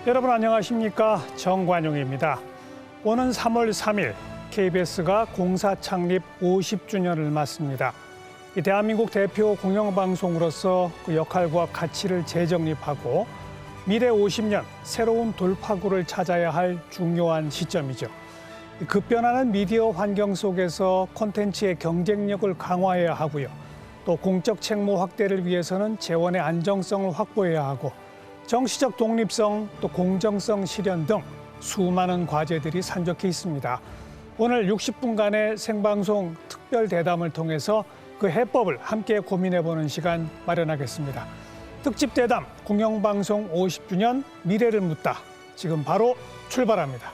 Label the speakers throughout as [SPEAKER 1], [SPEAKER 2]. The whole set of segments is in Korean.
[SPEAKER 1] 여러분 안녕하십니까? 정관용입니다. 오는 3월 3일 KBS가 공사 창립 50주년을 맞습니다. 이 대한민국 대표 공영방송으로서 그 역할과 가치를 재정립하고 미래 50년 새로운 돌파구를 찾아야 할 중요한 시점이죠. 급변하는 미디어 환경 속에서 콘텐츠의 경쟁력을 강화해야 하고요. 또 공적 책무 확대를 위해서는 재원의 안정성을 확보해야 하고 정치적 독립성, 또 공정성 실현 등 수많은 과제들이 산적해 있습니다. 오늘 60분간의 생방송 특별 대담을 통해서 그 해법을 함께 고민해보는 시간 마련하겠습니다. 특집 대담 공영방송 50주년 미래를 묻다. 지금 바로 출발합니다.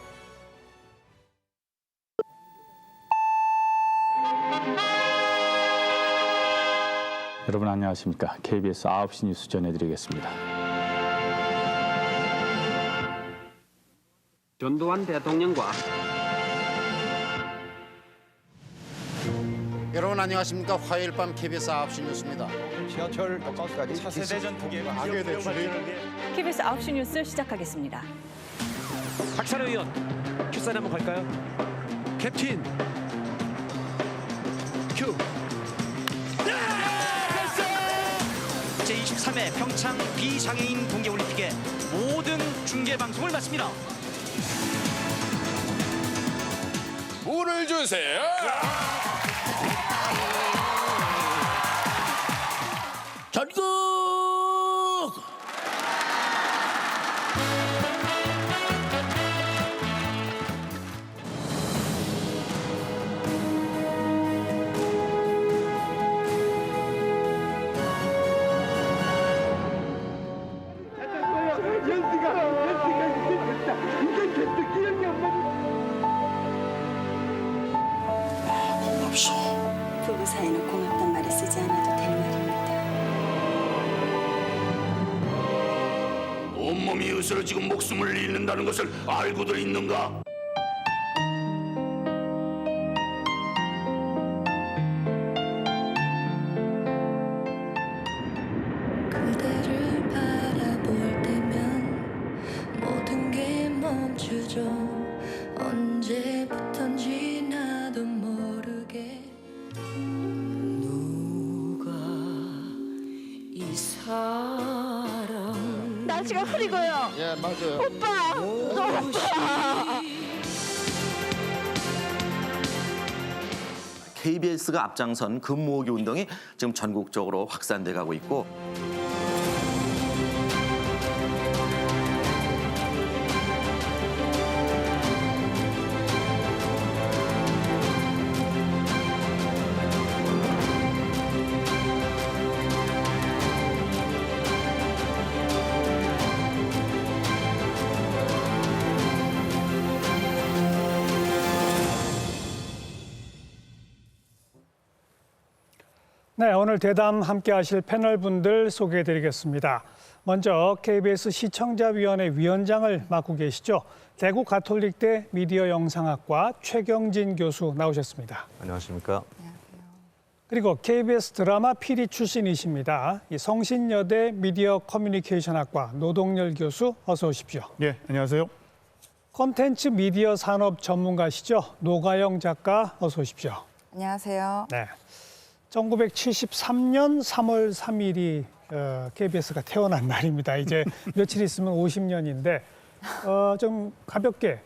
[SPEAKER 2] 여러분 안녕하십니까? KBS 9시 뉴스 전해드리겠습니다.
[SPEAKER 3] 전두환 대통령과
[SPEAKER 4] 여러분 안녕하십니까? 화요일 밤 KBS 9시 뉴스입니다.
[SPEAKER 5] 지하철 버스까지
[SPEAKER 6] 차세대 전투기에
[SPEAKER 5] 악의 대출이
[SPEAKER 7] KBS 9시 뉴스 시작하겠습니다.
[SPEAKER 6] 박찬호 의원 큐사인 한번 갈까요? 캡틴 큐 제23회 평창 비장애인 동계올림픽의 모든 중계방송을 마칩니다.
[SPEAKER 5] 문을 주세요.
[SPEAKER 4] 전국
[SPEAKER 8] 부부 사이는 고맙단 말이 쓰지 않아도 될 말입니다.
[SPEAKER 9] 온몸이 으스러지고 목숨을 잃는다는 것을 알고들 있는가?
[SPEAKER 8] 그대를 바라볼 때면 모든 게 멈추죠. 언제부턴지 나도 모르게 누가 이 사람
[SPEAKER 7] 날씨가 흐리고요.
[SPEAKER 4] 예 맞아요.
[SPEAKER 7] 오빠!
[SPEAKER 10] KBS가 앞장선 금모으기 운동이 지금 전국적으로 확산돼 가고 있고
[SPEAKER 1] 네, 오늘 대담 함께 하실 패널분들 소개해드리겠습니다. 먼저 KBS 시청자위원회 위원장을 맡고 계시죠. 대구 가톨릭대 미디어 영상학과 최경진 교수 나오셨습니다.
[SPEAKER 5] 안녕하십니까?
[SPEAKER 1] 그리고 KBS 드라마 PD 출신이십니다. 이 성신여대 미디어 커뮤니케이션학과 노동열 교수 어서 오십시오.
[SPEAKER 5] 예, 안녕하세요.
[SPEAKER 1] 콘텐츠 미디어 산업 전문가시죠. 노가영 작가 어서 오십시오.
[SPEAKER 11] 안녕하세요.
[SPEAKER 1] 네. 1973년 3월 3일이 KBS가 태어난 날입니다. 이제 며칠 있으면 50년인데 좀 가볍게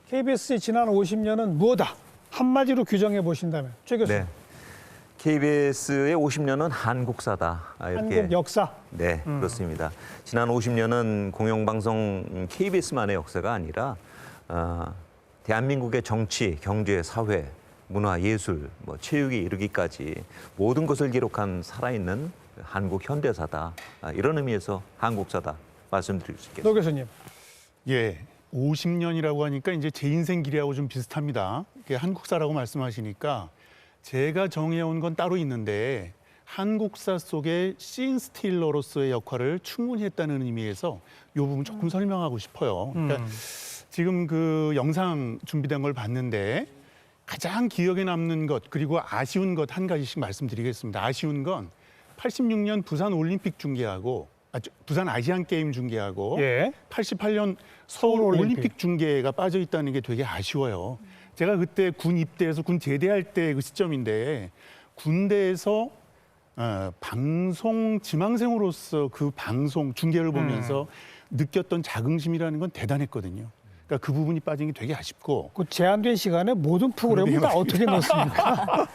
[SPEAKER 1] KBS의 지난 50년은 무엇이다? 한마디로 규정해 보신다면 최 교수님.
[SPEAKER 12] 네. KBS의 50년은 한국사다. 이렇게.
[SPEAKER 1] 한국 역사.
[SPEAKER 12] 네, 그렇습니다. 지난 50년은 공영방송 KBS만의 역사가 아니라 대한민국의 정치, 경제, 사회, 문화, 예술, 체육에 이르기까지 모든 것을 기록한 살아있는 한국 현대사다. 이런 의미에서 한국사다 말씀드릴 수 있겠습니다.
[SPEAKER 1] 노 교수님.
[SPEAKER 5] 예, 50년이라고 하니까 이제 제 인생 길이하고 좀 비슷합니다. 이게 한국사라고 말씀하시니까 제가 정해온 건 따로 있는데 한국사 속의 씬 스틸러로서의 역할을 충분히 했다는 의미에서 이 부분 조금 설명하고 싶어요. 그러니까 지금 그 영상 준비된 걸 봤는데 가장 기억에 남는 것 그리고 아쉬운 것 한 가지씩 말씀드리겠습니다. 아쉬운 건 86년 부산 올림픽 중계하고 부산 아시안 게임 중계하고
[SPEAKER 1] 예.
[SPEAKER 5] 88년 서울 올림픽 중계가 빠져 있다는 게 되게 아쉬워요. 제가 그때 군 입대해서 군 제대할 때 그 시점인데 군대에서 방송 지망생으로서 그 방송 중계를 보면서 느꼈던 자긍심이라는 건 대단했거든요. 그러니까 그 부분이 빠진 게 되게 아쉽고.
[SPEAKER 1] 그 제한된 시간에 모든 프로그램을 다 어떻게 넣습니까?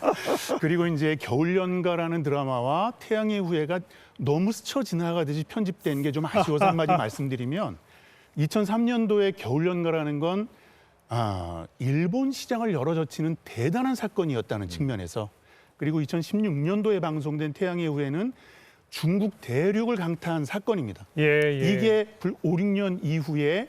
[SPEAKER 5] 그리고 이제 겨울연가라는 드라마와 태양의 후예가 너무 스쳐 지나가듯이 편집된 게 좀 아쉬워서 한마디 말씀드리면 2003년도에 겨울연가라는 건 일본 시장을 열어젖히는 대단한 사건이었다는 측면에서, 그리고 2016년도에 방송된 태양의 후예는 중국 대륙을 강타한 사건입니다.
[SPEAKER 1] 예.
[SPEAKER 5] 이게 5, 6년 이후에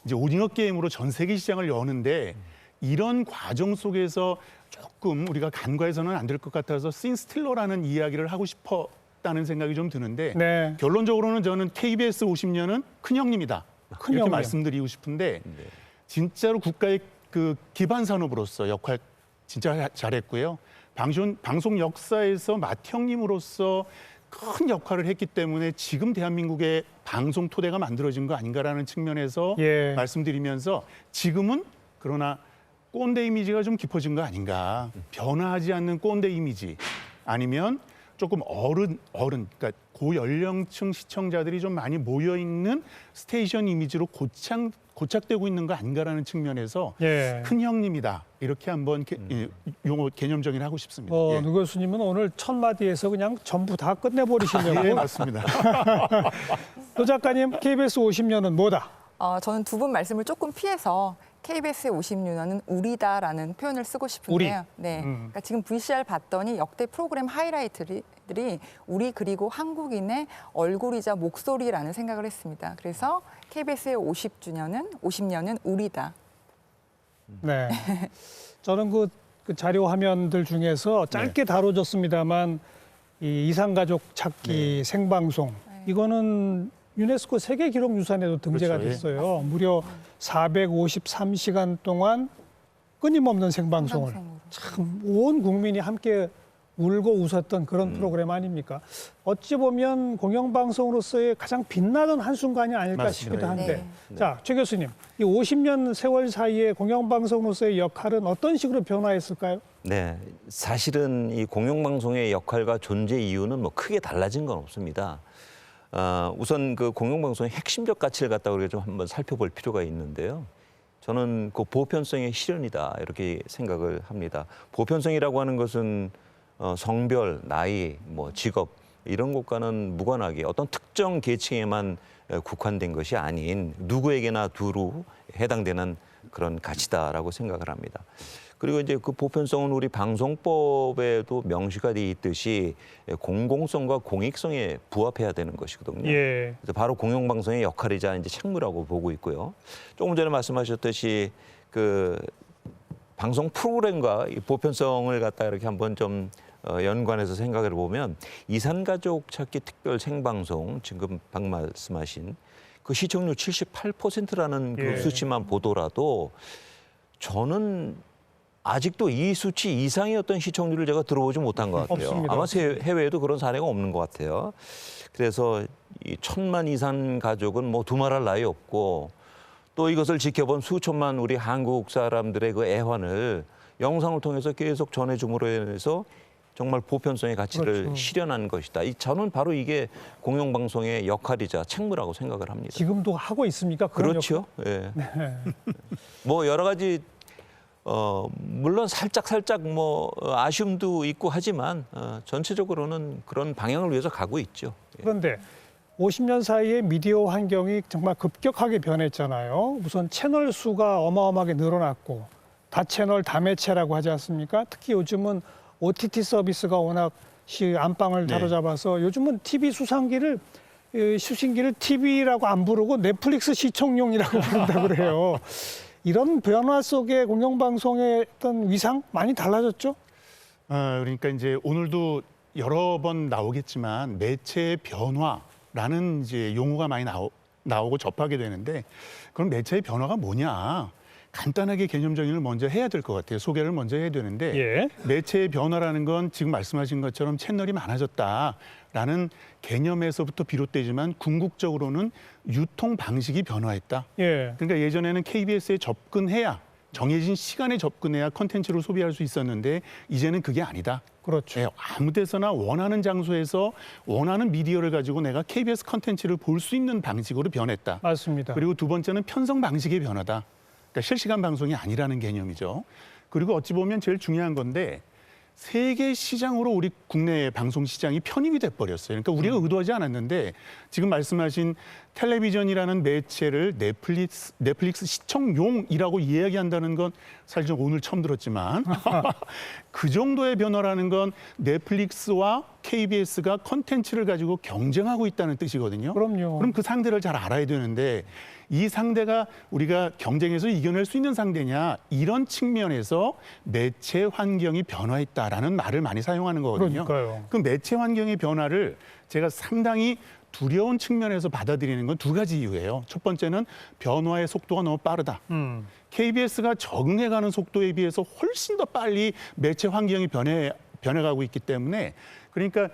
[SPEAKER 5] 이제 오징어 게임으로 전 세계 시장을 여는데 이런 과정 속에서 조금 우리가 간과해서는 안 될 것 같아서 씬 스틸러라는 이야기를 하고 싶었다는 생각이 좀 드는데
[SPEAKER 1] 네.
[SPEAKER 5] 결론적으로는 저는 KBS 50년은 큰형님이다. 이렇게
[SPEAKER 1] 큰형님.
[SPEAKER 5] 말씀드리고 싶은데 진짜로 국가의 그 기반 산업으로서 역할 진짜 잘했고요. 방송 역사에서 맏형님으로서 큰 역할을 했기 때문에 지금 대한민국의 방송 토대가 만들어진 거 아닌가라는 측면에서
[SPEAKER 1] 예.
[SPEAKER 5] 말씀드리면서 지금은 그러나 꼰대 이미지가 좀 깊어진 거 아닌가. 변화하지 않는 꼰대 이미지 아니면 조금 어른 그러니까 고연령층 시청자들이 좀 많이 모여 있는 스테이션 이미지로 고착되고 있는 거 아닌가라는 측면에서
[SPEAKER 1] 예.
[SPEAKER 5] 큰 형님이다. 이렇게 한번 용어 개념 정의를 하고 싶습니다. 예.
[SPEAKER 1] 노 교수님은 오늘 첫 마디에서 그냥 전부 다 끝내버리시려고.
[SPEAKER 5] 예, 맞습니다.
[SPEAKER 1] 노 작가님, KBS 50년은 뭐다?
[SPEAKER 3] 저는 두 분 말씀을 조금 피해서 KBS의 50년은 우리다라는 표현을 쓰고 싶은데요. 네, 그러니까 지금 VCR 봤더니 역대 프로그램 하이라이트들이 우리 그리고 한국인의 얼굴이자 목소리라는 생각을 했습니다. 그래서 KBS의 50년은 우리다.
[SPEAKER 1] 네. 저는 그 자료 화면들 중에서 짧게 다뤄졌습니다만 이 이상가족 찾기 생방송 이거는 유네스코 세계 기록 유산에도 등재가
[SPEAKER 5] 그렇죠.
[SPEAKER 1] 됐어요. 무려 453시간 동안 끊임없는 생방송을 참 온 국민이 함께 울고 웃었던 그런 프로그램 아닙니까? 어찌 보면 공영방송으로서의 가장 빛나던 한순간이 아닐까
[SPEAKER 5] 맞습니다.
[SPEAKER 1] 싶기도 한데.
[SPEAKER 3] 네.
[SPEAKER 1] 자, 최 교수님, 이 50년 세월 사이에 공영방송으로서의 역할은 어떤 식으로 변화했을까요?
[SPEAKER 12] 네, 사실은 이 공영방송의 역할과 존재 이유는 뭐 크게 달라진 건 없습니다. 우선 그 공영방송의 핵심적 가치를 갖다 우리가 좀 한번 살펴볼 필요가 있는데요. 저는 그 보편성의 실현이다 이렇게 생각을 합니다. 보편성이라고 하는 것은 성별, 나이, 뭐 직업 이런 것과는 무관하게 어떤 특정 계층에만 국한된 것이 아닌 누구에게나 두루 해당되는 그런 가치다라고 생각을 합니다. 그리고 이제 그 보편성은 우리 방송법에도 명시가 돼 있듯이 공공성과 공익성에 부합해야 되는 것이거든요.
[SPEAKER 1] 예.
[SPEAKER 12] 그래서 바로 공영방송의 역할이자 이제 책무라고 보고 있고요. 조금 전에 말씀하셨듯이 그 방송 프로그램과 이 보편성을 갖다 이렇게 한번 좀 연관해서 생각을 보면 이산가족 찾기 특별 생방송 지금 방 말씀하신 그 시청률 78%라는 그 수치만 보더라도 저는 아직도 이 수치 이상의 어떤 시청률을 제가 들어보지 못한 것 같아요.
[SPEAKER 1] 없습니다.
[SPEAKER 12] 아마 해외에도 그런 사례가 없는 것 같아요. 그래서 이 1000만 이상 가족은 뭐 두말할 나위 없고 또 이것을 지켜본 수천만 우리 한국 사람들의 그 애환을 영상을 통해서 계속 전해줌으로 인해서 정말 보편성의 가치를 실현한 것이다. 저는 바로 이게 공영방송의 역할이자 책무라고 생각을 합니다.
[SPEAKER 1] 지금도 하고 있습니까?
[SPEAKER 12] 그렇죠. 예. 뭐 여러 가지 물론 살짝 뭐 아쉬움도 있고 하지만 전체적으로는 그런 방향을 위해서 가고 있죠. 예.
[SPEAKER 1] 그런데 50년 사이에 미디어 환경이 정말 급격하게 변했잖아요. 우선 채널 수가 어마어마하게 늘어났고 다채널 다매체라고 하지 않습니까? 특히 요즘은 OTT 서비스가 워낙 안방을 사로잡아서 요즘은 TV 수신기를 TV라고 안 부르고 넷플릭스 시청용이라고 부른다고 그래요. 이런 변화 속에 공영방송의 어떤 위상 많이 달라졌죠?
[SPEAKER 5] 그러니까 이제 오늘도 여러 번 나오겠지만 매체의 변화라는 이제 용어가 많이 나오고 접하게 되는데 그럼 매체의 변화가 뭐냐? 간단하게 개념 정의를 먼저 해야 될 것 같아요. 소개를 먼저 해야 되는데
[SPEAKER 1] 예.
[SPEAKER 5] 매체의 변화라는 건 지금 말씀하신 것처럼 채널이 많아졌다라는 개념에서부터 비롯되지만 궁극적으로는 유통 방식이 변화했다.
[SPEAKER 1] 예.
[SPEAKER 5] 그러니까 예전에는 KBS에 접근해야 정해진 시간에 접근해야 콘텐츠를 소비할 수 있었는데 이제는 그게 아니다.
[SPEAKER 1] 그렇죠.
[SPEAKER 5] 예, 아무 데서나 원하는 장소에서 원하는 미디어를 가지고 내가 KBS 콘텐츠를 볼 수 있는 방식으로 변했다.
[SPEAKER 1] 맞습니다.
[SPEAKER 5] 그리고 두 번째는 편성 방식의 변화다. 그러니까 실시간 방송이 아니라는 개념이죠. 그리고 어찌 보면 제일 중요한 건데 세계 시장으로 우리 국내 방송 시장이 편입이 돼버렸어요. 그러니까 우리가 의도하지 않았는데 지금 말씀하신 텔레비전이라는 매체를 넷플릭스 시청용이라고 이야기한다는 건 사실 좀 오늘 처음 들었지만 그 정도의 변화라는 건 넷플릭스와 KBS가 콘텐츠를 가지고 경쟁하고 있다는 뜻이거든요.
[SPEAKER 1] 그럼요.
[SPEAKER 5] 그럼 그 상대를 잘 알아야 되는데 이 상대가 우리가 경쟁에서 이겨낼 수 있는 상대냐 이런 측면에서 매체 환경이 변화했다라는 말을 많이 사용하는 거거든요.
[SPEAKER 1] 그러니까요.
[SPEAKER 5] 그 매체 환경의 변화를 제가 상당히 두려운 측면에서 받아들이는 건 두 가지 이유예요. 첫 번째는 변화의 속도가 너무 빠르다. KBS가 적응해가는 속도에 비해서 훨씬 더 빨리 매체 환경이 변해가고 있기 때문에 그러니까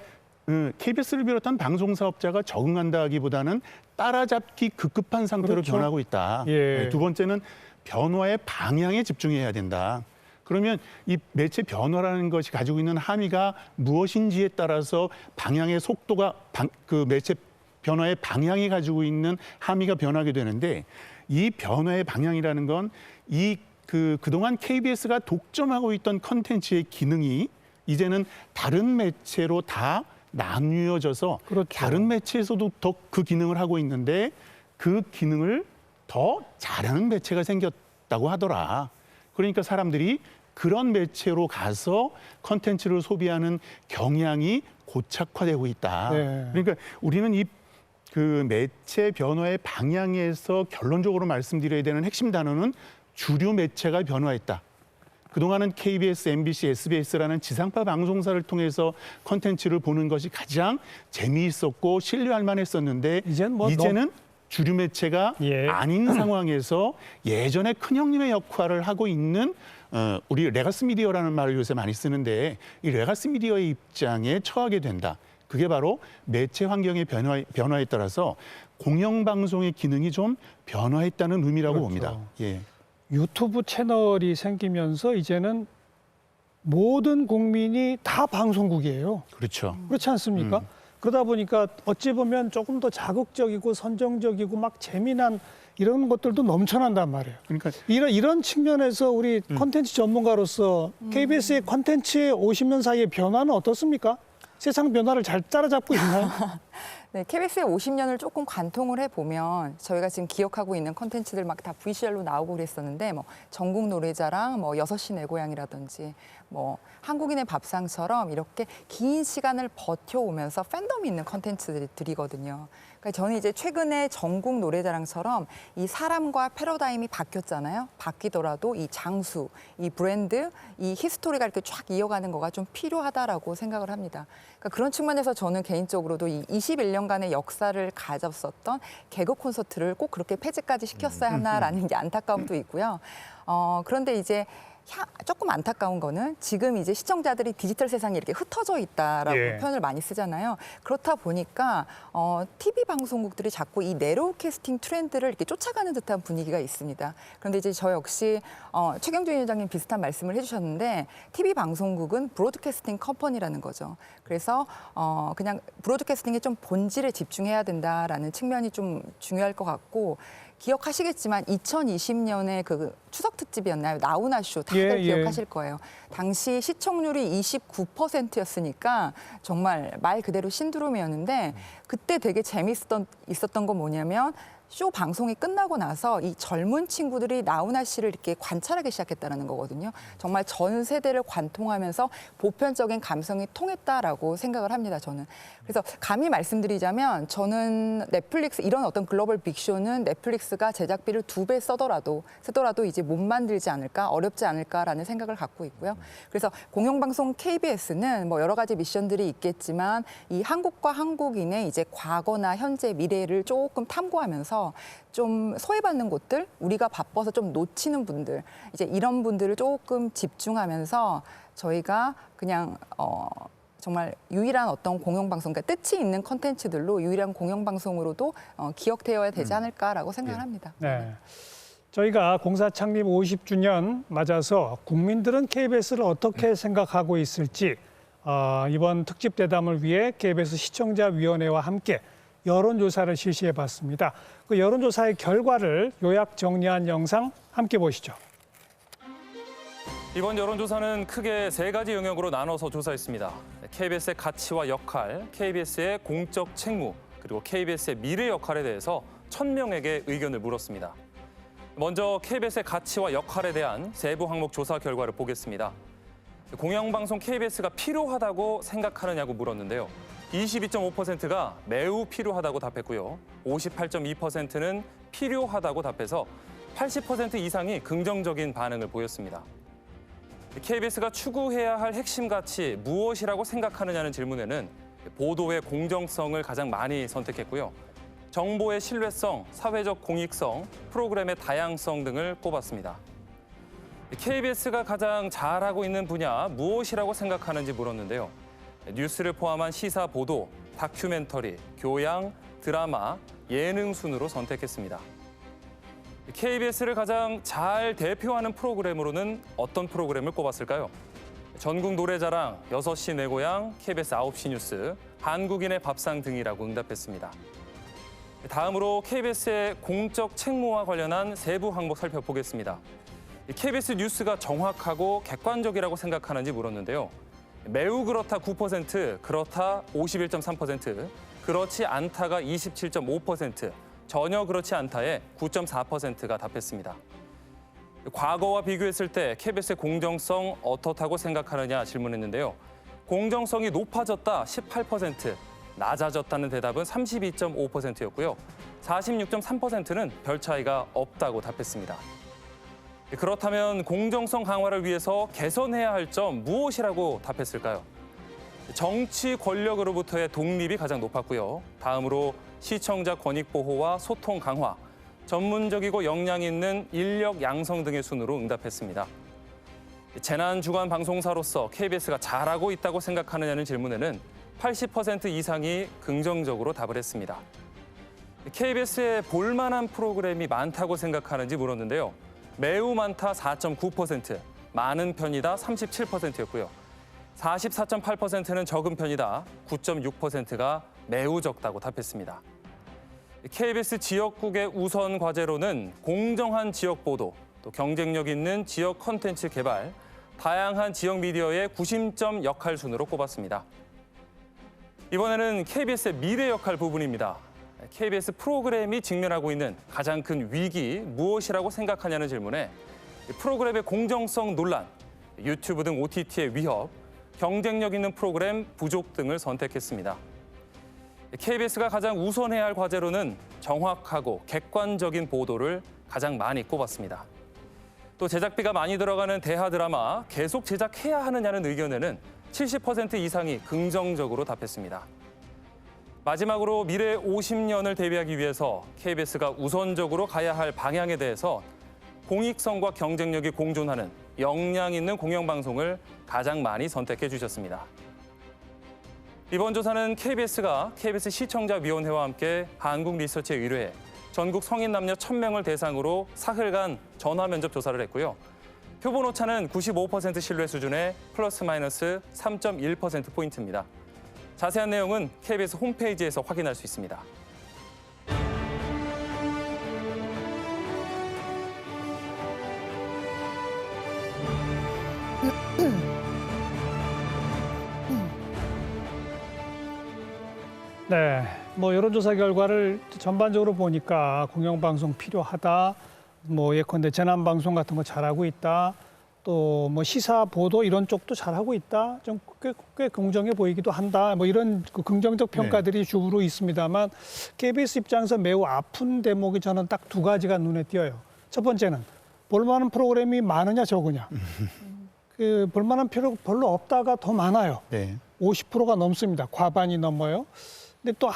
[SPEAKER 5] KBS를 비롯한 방송사업자가 적응한다기보다는 따라잡기 급급한 상태로
[SPEAKER 1] 그렇죠.
[SPEAKER 5] 변하고 있다.
[SPEAKER 1] 예.
[SPEAKER 5] 두 번째는 변화의 방향에 집중해야 된다. 그러면 이 매체 변화라는 것이 가지고 있는 함의가 무엇인지에 따라서 방향의 속도가 그 매체 변화의 방향이 가지고 있는 함의가 변하게 되는데 이 변화의 방향이라는 건 그동안 KBS가 독점하고 있던 컨텐츠의 기능이 이제는 다른 매체로 다 나뉘어져서
[SPEAKER 1] 그렇죠.
[SPEAKER 5] 다른 매체에서도 더 그 기능을 하고 있는데 그 기능을 더 잘하는 매체가 생겼다고 하더라. 그러니까 사람들이 그런 매체로 가서 컨텐츠를 소비하는 경향이 고착화되고 있다.
[SPEAKER 1] 네.
[SPEAKER 5] 그러니까 우리는 그 매체 변화의 방향에서 결론적으로 말씀드려야 되는 핵심 단어는 주류 매체가 변화했다. 그동안은 KBS, MBC, SBS라는 지상파 방송사를 통해서 콘텐츠를 보는 것이 가장 재미있었고 신뢰할 만했었는데 이제는 주류 매체가 아닌 상황에서 예전에 큰형님의 역할을 하고 있는 우리 레가시 미디어라는 말을 요새 많이 쓰는데 이 레가시 미디어의 입장에 처하게 된다. 그게 바로 매체 환경의 변화에 따라서 공영방송의 기능이 좀 변화했다는 의미라고
[SPEAKER 1] 그렇죠.
[SPEAKER 5] 봅니다. 예.
[SPEAKER 1] 유튜브 채널이 생기면서 이제는 모든 국민이 다 방송국이에요.
[SPEAKER 5] 그렇죠.
[SPEAKER 1] 그렇지 않습니까? 그러다 보니까 어찌 보면 조금 더 자극적이고 선정적이고 막 재미난 이런 것들도 넘쳐난단 말이에요.
[SPEAKER 5] 그러니까
[SPEAKER 1] 이런 측면에서 우리 콘텐츠 전문가로서 KBS의 콘텐츠의 50년 사이의 변화는 어떻습니까? 세상 변화를 잘 따라잡고 있나요?
[SPEAKER 3] 네, KBS의 50년을 조금 관통을 해보면 저희가 지금 기억하고 있는 콘텐츠들 막 다 VCR로 나오고 그랬었는데 뭐 전국 노래자랑 뭐 6시 내 고향이라든지 뭐 한국인의 밥상처럼 이렇게 긴 시간을 버텨오면서 팬덤이 있는 콘텐츠들이거든요. 그러니까 저는 이제 최근에 전국 노래자랑처럼 이 사람과 패러다임이 바뀌었잖아요. 바뀌더라도 이 장수, 이 브랜드, 이 히스토리가 이렇게 쫙 이어가는 거가 좀 필요하다라고 생각을 합니다. 그러니까 그런 측면에서 저는 개인적으로도 이 21년간의 역사를 가졌었던 개그 콘서트를 꼭 그렇게 폐지까지 시켰어야 하나라는 게 안타까움도 있고요. 그런데 이제 조금 안타까운 거는 지금 이제 시청자들이 디지털 세상에 이렇게 흩어져 있다라고 표현을 많이 쓰잖아요. 그렇다 보니까 TV 방송국들이 자꾸 이 내로우 캐스팅 트렌드를 이렇게 쫓아가는 듯한 분위기가 있습니다. 그런데 이제 저 역시 최경준 위원장님 비슷한 말씀을 해주셨는데 TV 방송국은 브로드캐스팅 컴퍼니라는 거죠. 그래서 그냥 브로드캐스팅에 좀 본질에 집중해야 된다라는 측면이 좀 중요할 것 같고 기억하시겠지만 2020년에 그 추석 특집이었나요? 나훈아 쇼 다들 기억하실 거예요. 당시 시청률이 29%였으니까 정말 말 그대로 신드롬이었는데 그때 되게 있었던 건 뭐냐면 쇼 방송이 끝나고 나서 이 젊은 친구들이 나훈아 씨를 이렇게 관찰하기 시작했다는 거거든요. 정말 전 세대를 관통하면서 보편적인 감성이 통했다라고 생각을 합니다, 저는. 그래서 감히 말씀드리자면 저는 넷플릭스 이런 어떤 글로벌 빅쇼는 넷플릭스가 제작비를 2배 쓰더라도 이제 못 만들지 않을까, 어렵지 않을까라는 생각을 갖고 있고요. 그래서 공영방송 KBS는 뭐 여러 가지 미션들이 있겠지만 이 한국과 한국인의 이제 과거나 현재, 미래를 조금 탐구하면서 그래서 좀 소외받는 곳들, 우리가 바빠서 좀 놓치는 분들, 이제 이런 분들을 조금 집중하면서 저희가 그냥 정말 유일한 어떤 공영방송, 그러니까 뜻이 있는 콘텐츠들로 유일한 공영방송으로도 기억되어야 되지 않을까라고 생각을 합니다.
[SPEAKER 1] 네. 저희가 공사 창립 50주년 맞아서 국민들은 KBS를 어떻게 생각하고 있을지 이번 특집 대담을 위해 KBS 시청자위원회와 함께 여론조사를 실시해봤습니다. 그 여론조사의 결과를 요약 정리한 영상 함께 보시죠.
[SPEAKER 11] 이번 여론조사는 크게 세 가지 영역으로 나눠서 조사했습니다. KBS의 가치와 역할, KBS의 공적 책무, 그리고 KBS의 미래 역할에 대해서 1,000명에게 의견을 물었습니다. 먼저 KBS의 가치와 역할에 대한 세부 항목 조사 결과를 보겠습니다. 공영방송 KBS가 필요하다고 생각하느냐고 물었는데요. 22.5%가 매우 필요하다고 답했고요. 58.2%는 필요하다고 답해서 80% 이상이 긍정적인 반응을 보였습니다. KBS가 추구해야 할 핵심 가치 무엇이라고 생각하느냐는 질문에는 보도의 공정성을 가장 많이 선택했고요. 정보의 신뢰성, 사회적 공익성, 프로그램의 다양성 등을 꼽았습니다. KBS가 가장 잘하고 있는 분야 무엇이라고 생각하는지 물었는데요. 뉴스를 포함한 시사 보도, 다큐멘터리, 교양, 드라마, 예능 순으로 선택했습니다. KBS를 가장 잘 대표하는 프로그램으로는 어떤 프로그램을 꼽았을까요? 전국 노래자랑, 6시 내 고향, KBS 9시 뉴스, 한국인의 밥상 등이라고 응답했습니다. 다음으로 KBS의 공적 책무와 관련한 세부 항목 살펴보겠습니다. KBS 뉴스가 정확하고 객관적이라고 생각하는지 물었는데요. 매우 그렇다 9%, 그렇다 51.3%, 그렇지 않다가 27.5%, 전혀 그렇지 않다에 9.4%가 답했습니다. 과거와 비교했을 때 KBS의 공정성 어떻다고 생각하느냐 질문했는데요. 공정성이 높아졌다 18%, 낮아졌다는 대답은 32.5%였고요. 46.3%는 별 차이가 없다고 답했습니다. 그렇다면 공정성 강화를 위해서 개선해야 할 점 무엇이라고 답했을까요? 정치 권력으로부터의 독립이 가장 높았고요. 다음으로 시청자 권익 보호와 소통 강화, 전문적이고 역량 있는 인력 양성 등의 순으로 응답했습니다. 재난 주간 방송사로서 KBS가 잘하고 있다고 생각하느냐는 질문에는 80% 이상이 긍정적으로 답을 했습니다. KBS에 볼만한 프로그램이 많다고 생각하는지 물었는데요. 매우 많다 4.9%, 많은 편이다 37%였고요. 44.8%는 적은 편이다, 9.6%가 매우 적다고 답했습니다. KBS 지역국의 우선 과제로는 공정한 지역 보도, 또 경쟁력 있는 지역 콘텐츠 개발, 다양한 지역 미디어의 구심점 역할 순으로 꼽았습니다. 이번에는 KBS의 미래 역할 부분입니다. KBS 프로그램이 직면하고 있는 가장 큰 위기 무엇이라고 생각하냐는 질문에 프로그램의 공정성 논란, 유튜브 등 OTT의 위협, 경쟁력 있는 프로그램 부족 등을 선택했습니다. KBS가 가장 우선해야 할 과제로는 정확하고 객관적인 보도를 가장 많이 꼽았습니다. 또 제작비가 많이 들어가는 대하 드라마 계속 제작해야 하느냐는 의견에는 70% 이상이 긍정적으로 답했습니다. 마지막으로 미래 50년을 대비하기 위해서 KBS가 우선적으로 가야 할 방향에 대해서 공익성과 경쟁력이 공존하는 역량 있는 공영방송을 가장 많이 선택해 주셨습니다. 이번 조사는 KBS가 KBS 시청자위원회와 함께 한국리서치에 의뢰해 전국 성인 남녀 1,000명을 대상으로 사흘간 전화 면접 조사를 했고요. 표본 오차는 95% 신뢰 수준의 플러스 마이너스 3.1%포인트입니다. 자세한 내용은 KBS 홈페이지에서 확인할 수 있습니다.
[SPEAKER 1] 네, 뭐 여론조사 결과를 전반적으로 보니까 공영방송 필요하다, 뭐 예컨대 재난방송 같은 거 잘하고 있다, 또 뭐 시사 보도 이런 쪽도 잘하고 있다, 좀 꽤 긍정해 보이기도 한다, 뭐 이런 그 긍정적 평가들이 주로 있습니다만 KBS 입장에서 매우 아픈 대목이 저는 딱 두 가지가 눈에 띄어요. 첫 번째는 볼만한 프로그램이 많으냐 적으냐. 그 볼만한 필요 별로 없다가 더 많아요. 50%가 넘습니다. 과반이 넘어요. 근데 또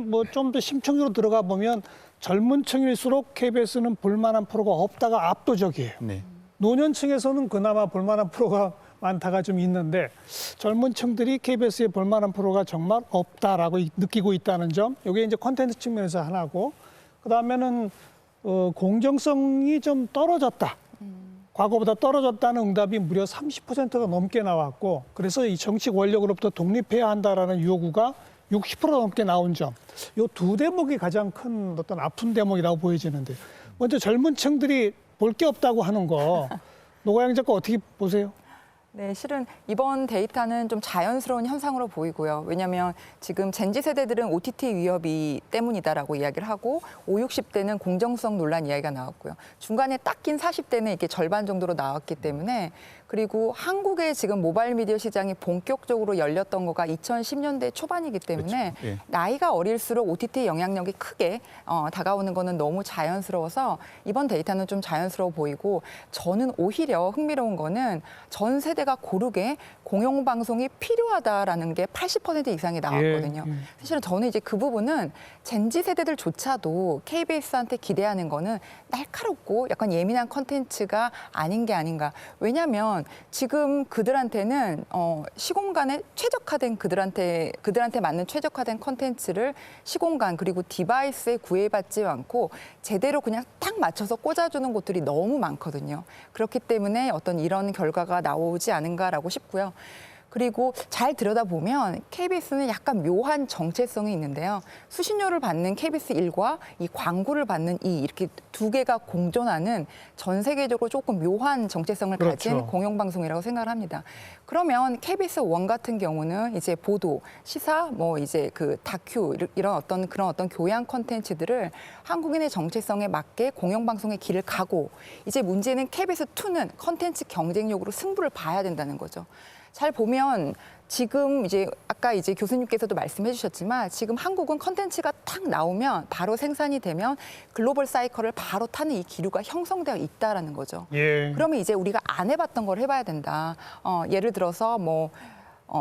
[SPEAKER 1] 뭐 좀 더 심층적으로 들어가 보면 젊은 층일수록 KBS는 볼만한 프로가 없다가 압도적이에요.
[SPEAKER 5] 네.
[SPEAKER 1] 노년층에서는 그나마 볼만한 프로가 많다가 좀 있는데 젊은 층들이 KBS에 볼만한 프로가 정말 없다라고 느끼고 있다는 점, 이게 이제 콘텐츠 측면에서 하나고, 그다음에는 공정성이 좀 떨어졌다. 과거보다 떨어졌다는 응답이 무려 30%가 넘게 나왔고, 그래서 이 정치 권력으로부터 독립해야 한다라는 요구가 60% 넘게 나온 점, 이 두 대목이 가장 큰 어떤 아픈 대목이라고 보여지는데, 먼저 젊은 층들이 볼 게 없다고 하는 거, 노가영 작가 어떻게 보세요?
[SPEAKER 3] 네, 실은 이번 데이터는 좀 자연스러운 현상으로 보이고요. 왜냐하면 지금 젠지 세대들은 OTT 위협이 때문이다라고 이야기를 하고 50, 60대는 공정성 논란 이야기가 나왔고요. 중간에 딱 낀 40대는 이게 절반 정도로 나왔기 때문에, 그리고 한국의 지금 모바일 미디어 시장이 본격적으로 열렸던 거가 2010년대 초반이기 때문에
[SPEAKER 5] 그렇죠. 예.
[SPEAKER 3] 나이가 어릴수록 OTT 영향력이 크게 다가오는 거는 너무 자연스러워서 이번 데이터는 좀 자연스러워 보이고, 저는 오히려 흥미로운 거는 전 세대가 고르게 공영방송이 필요하다라는 게 80% 이상이 나왔거든요. 사실은 저는 이제 그 부분은 젠지 세대들조차도 KBS한테 기대하는 거는 날카롭고 약간 예민한 컨텐츠가 아닌 게 아닌가. 왜냐하면 지금 그들한테는 시공간에 최적화된 그들한테 맞는 최적화된 컨텐츠를 시공간 그리고 디바이스에 구애받지 않고 제대로 그냥 딱 맞춰서 꽂아주는 곳들이 너무 많거든요. 그렇기 때문에 어떤 이런 결과가 나오지 않은가라고 싶고요. 그리고 잘 들여다보면 KBS는 약간 묘한 정체성이 있는데요. 수신료를 받는 KBS 1과 이 광고를 받는 이렇게 두 개가 공존하는 전 세계적으로 조금 묘한 정체성을 가진
[SPEAKER 1] 그렇죠.
[SPEAKER 3] 공영방송이라고 생각을 합니다. 그러면 KBS 1 같은 경우는 이제 보도, 시사, 뭐 이제 그 다큐 이런 그런 어떤 교양 콘텐츠들을 한국인의 정체성에 맞게 공영방송의 길을 가고, 이제 문제는 KBS 2는 콘텐츠 경쟁력으로 승부를 봐야 된다는 거죠. 잘 보면 지금 이제 아까 이제 교수님께서도 말씀해 주셨지만 지금 한국은 컨텐츠가 탁 나오면 바로 생산이 되면 글로벌 사이클을 바로 타는 이 기류가 형성되어 있다라는 거죠.
[SPEAKER 1] 예.
[SPEAKER 3] 그러면 이제 우리가 안 해봤던 걸 해봐야 된다. 예를 들어서 뭐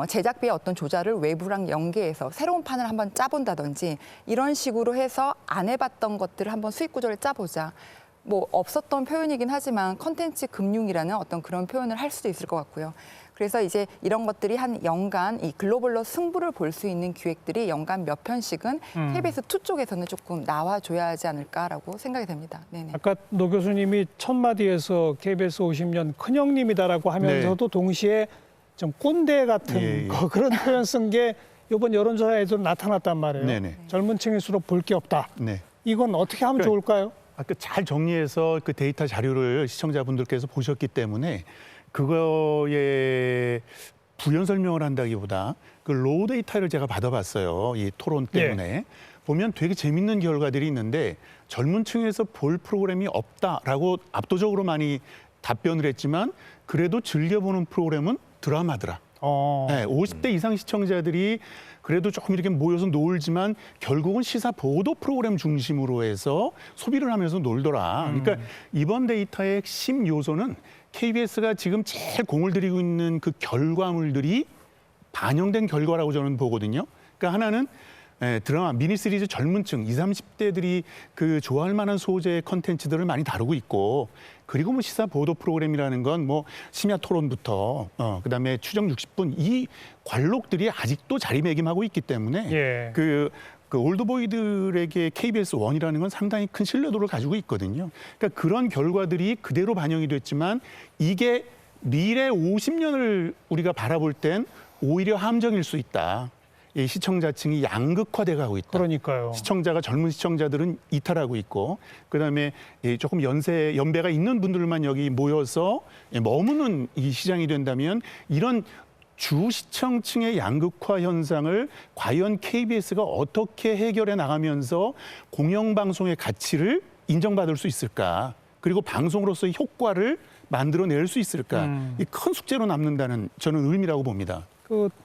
[SPEAKER 3] 제작비의 어떤 조작을 외부랑 연계해서 새로운 판을 한번 짜본다든지 이런 식으로 해서 안 해봤던 것들을 한번 수익 구조를 짜보자. 뭐 없었던 표현이긴 하지만 컨텐츠 금융이라는 어떤 그런 표현을 할 수도 있을 것 같고요. 그래서 이제 이런 것들이 한 연간 이 글로벌로 승부를 볼 수 있는 기획들이 연간 몇 편씩은 KBS 2 쪽에서는 조금 나와줘야 하지 않을까라고 생각이 됩니다. 네네.
[SPEAKER 1] 아까 노 교수님이 첫 마디에서 KBS 50년 큰형님이다라고 하면서도 동시에 좀 꼰대 같은 그런 표현 쓴 게 이번 여론조사에도 나타났단 말이에요.
[SPEAKER 5] 네네.
[SPEAKER 1] 젊은 층일수록 볼 게 없다.
[SPEAKER 5] 네.
[SPEAKER 1] 이건 어떻게 하면 좋을까요?
[SPEAKER 5] 아까 잘 정리해서 그 데이터 자료를 시청자분들께서 보셨기 때문에 그거에 부연 설명을 한다기보다 그 로우 데이터를 제가 받아봤어요. 이 토론 때문에. 보면 되게 재밌는 결과들이 있는데 젊은 층에서 볼 프로그램이 없다라고 압도적으로 많이 답변을 했지만 그래도 즐겨보는 프로그램은 드라마더라. 네, 50대 이상 시청자들이 그래도 조금 이렇게 모여서 놀지만 결국은 시사 보도 프로그램 중심으로 해서 소비를 하면서 놀더라. 그러니까 이번 데이터의 핵심 요소는 KBS가 지금 제일 공을 들이고 있는 그 결과물들이 반영된 결과라고 저는 보거든요. 그러니까 하나는 드라마, 미니시리즈 젊은 층, 20, 30대들이 그 좋아할 만한 소재의 컨텐츠들을 많이 다루고 있고, 그리고 뭐 시사 보도 프로그램이라는 건 뭐 심야 토론부터 그다음에 추정 60분 이 관록들이 아직도 자리매김하고 있기 때문에 그 올드보이들에게 KBS 1이라는 건 상당히 큰 신뢰도를 가지고 있거든요. 그러니까 그런 결과들이 그대로 반영이 됐지만 이게 미래 50년을 우리가 바라볼 땐 오히려 함정일 수 있다. 이 시청자층이 양극화돼 가고 있다.
[SPEAKER 1] 그러니까요.
[SPEAKER 5] 시청자가 젊은 시청자들은 이탈하고 있고 그다음에 조금 연배가 있는 분들만 여기 모여서 머무는 이 시장이 된다면 이런 주 시청층의 양극화 현상을 과연 KBS가 어떻게 해결해 나가면서 공영방송의 가치를 인정받을 수 있을까? 그리고 방송으로서의 효과를 만들어낼 수 있을까? 이 큰 숙제로 남는다는 저는 의미라고 봅니다.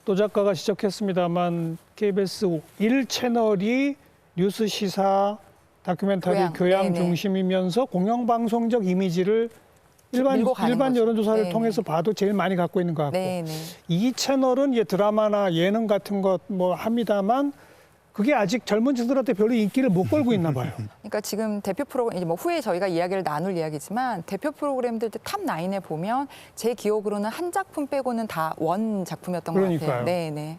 [SPEAKER 1] 노 작가가 지적했습니다만 KBS 1채널이 뉴스 시사, 다큐멘터리, 교양 중심이면서 공영방송적 이미지를 일반 여론조사를 통해서 봐도 제일 많이 갖고 있는 것 같고 이 채널은 드라마나 예능 같은 것 뭐 합니다만 그게 아직 젊은 층들한테 별로 인기를 못 끌고 있나 봐요.
[SPEAKER 3] 그러니까 지금 대표 프로그램 이제 뭐 후에 저희가 이야기를 나눌 이야기지만 대표 프로그램들 탑 9에 보면 제 기억으로는 한 작품 빼고는 다 원 작품이었던 것
[SPEAKER 1] 그러니까요.
[SPEAKER 3] 같아요. 네, 네.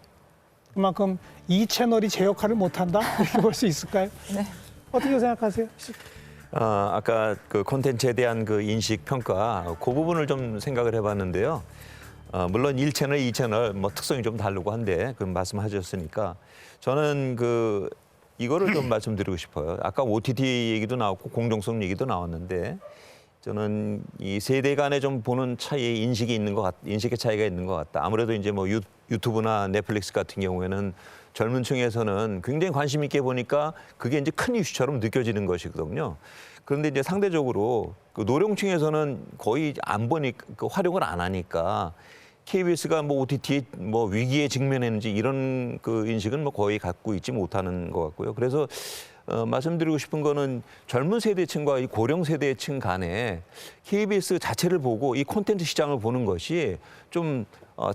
[SPEAKER 1] 그만큼 이 채널이 제 역할을 못한다 이렇게 볼 수 있을까요?
[SPEAKER 3] 네.
[SPEAKER 1] 어떻게 생각하세요?
[SPEAKER 12] 아까 그 콘텐츠에 대한 그 인식 평가 그 부분을 좀 생각을 해봤는데요. 물론 1채널, 2채널 뭐 특성이 좀 다르고 한데 그 말씀하셨으니까 저는 그 이거를 좀 말씀드리고 싶어요. 아까 OTT 얘기도 나왔고 공정성 얘기도 나왔는데 저는 이 세대 간에 좀 보는 차이의 인식이 있는 것 인식의 차이가 있는 것 같다. 아무래도 이제 뭐 유튜브나 넷플릭스 같은 경우에는 젊은 층에서는 굉장히 관심 있게 보니까 그게 이제 큰 이슈처럼 느껴지는 것이거든요. 그런데 이제 상대적으로 그 노령층에서는 거의 안 보니까 그 활용을 안 하니까 KBS가 뭐 OTT 뭐 위기에 직면했는지 이런 그 인식은 뭐 거의 갖고 있지 못하는 것 같고요. 그래서 말씀드리고 싶은 거는 젊은 세대층과 이 고령 세대층 간에 KBS 자체를 보고 이 콘텐츠 시장을 보는 것이 좀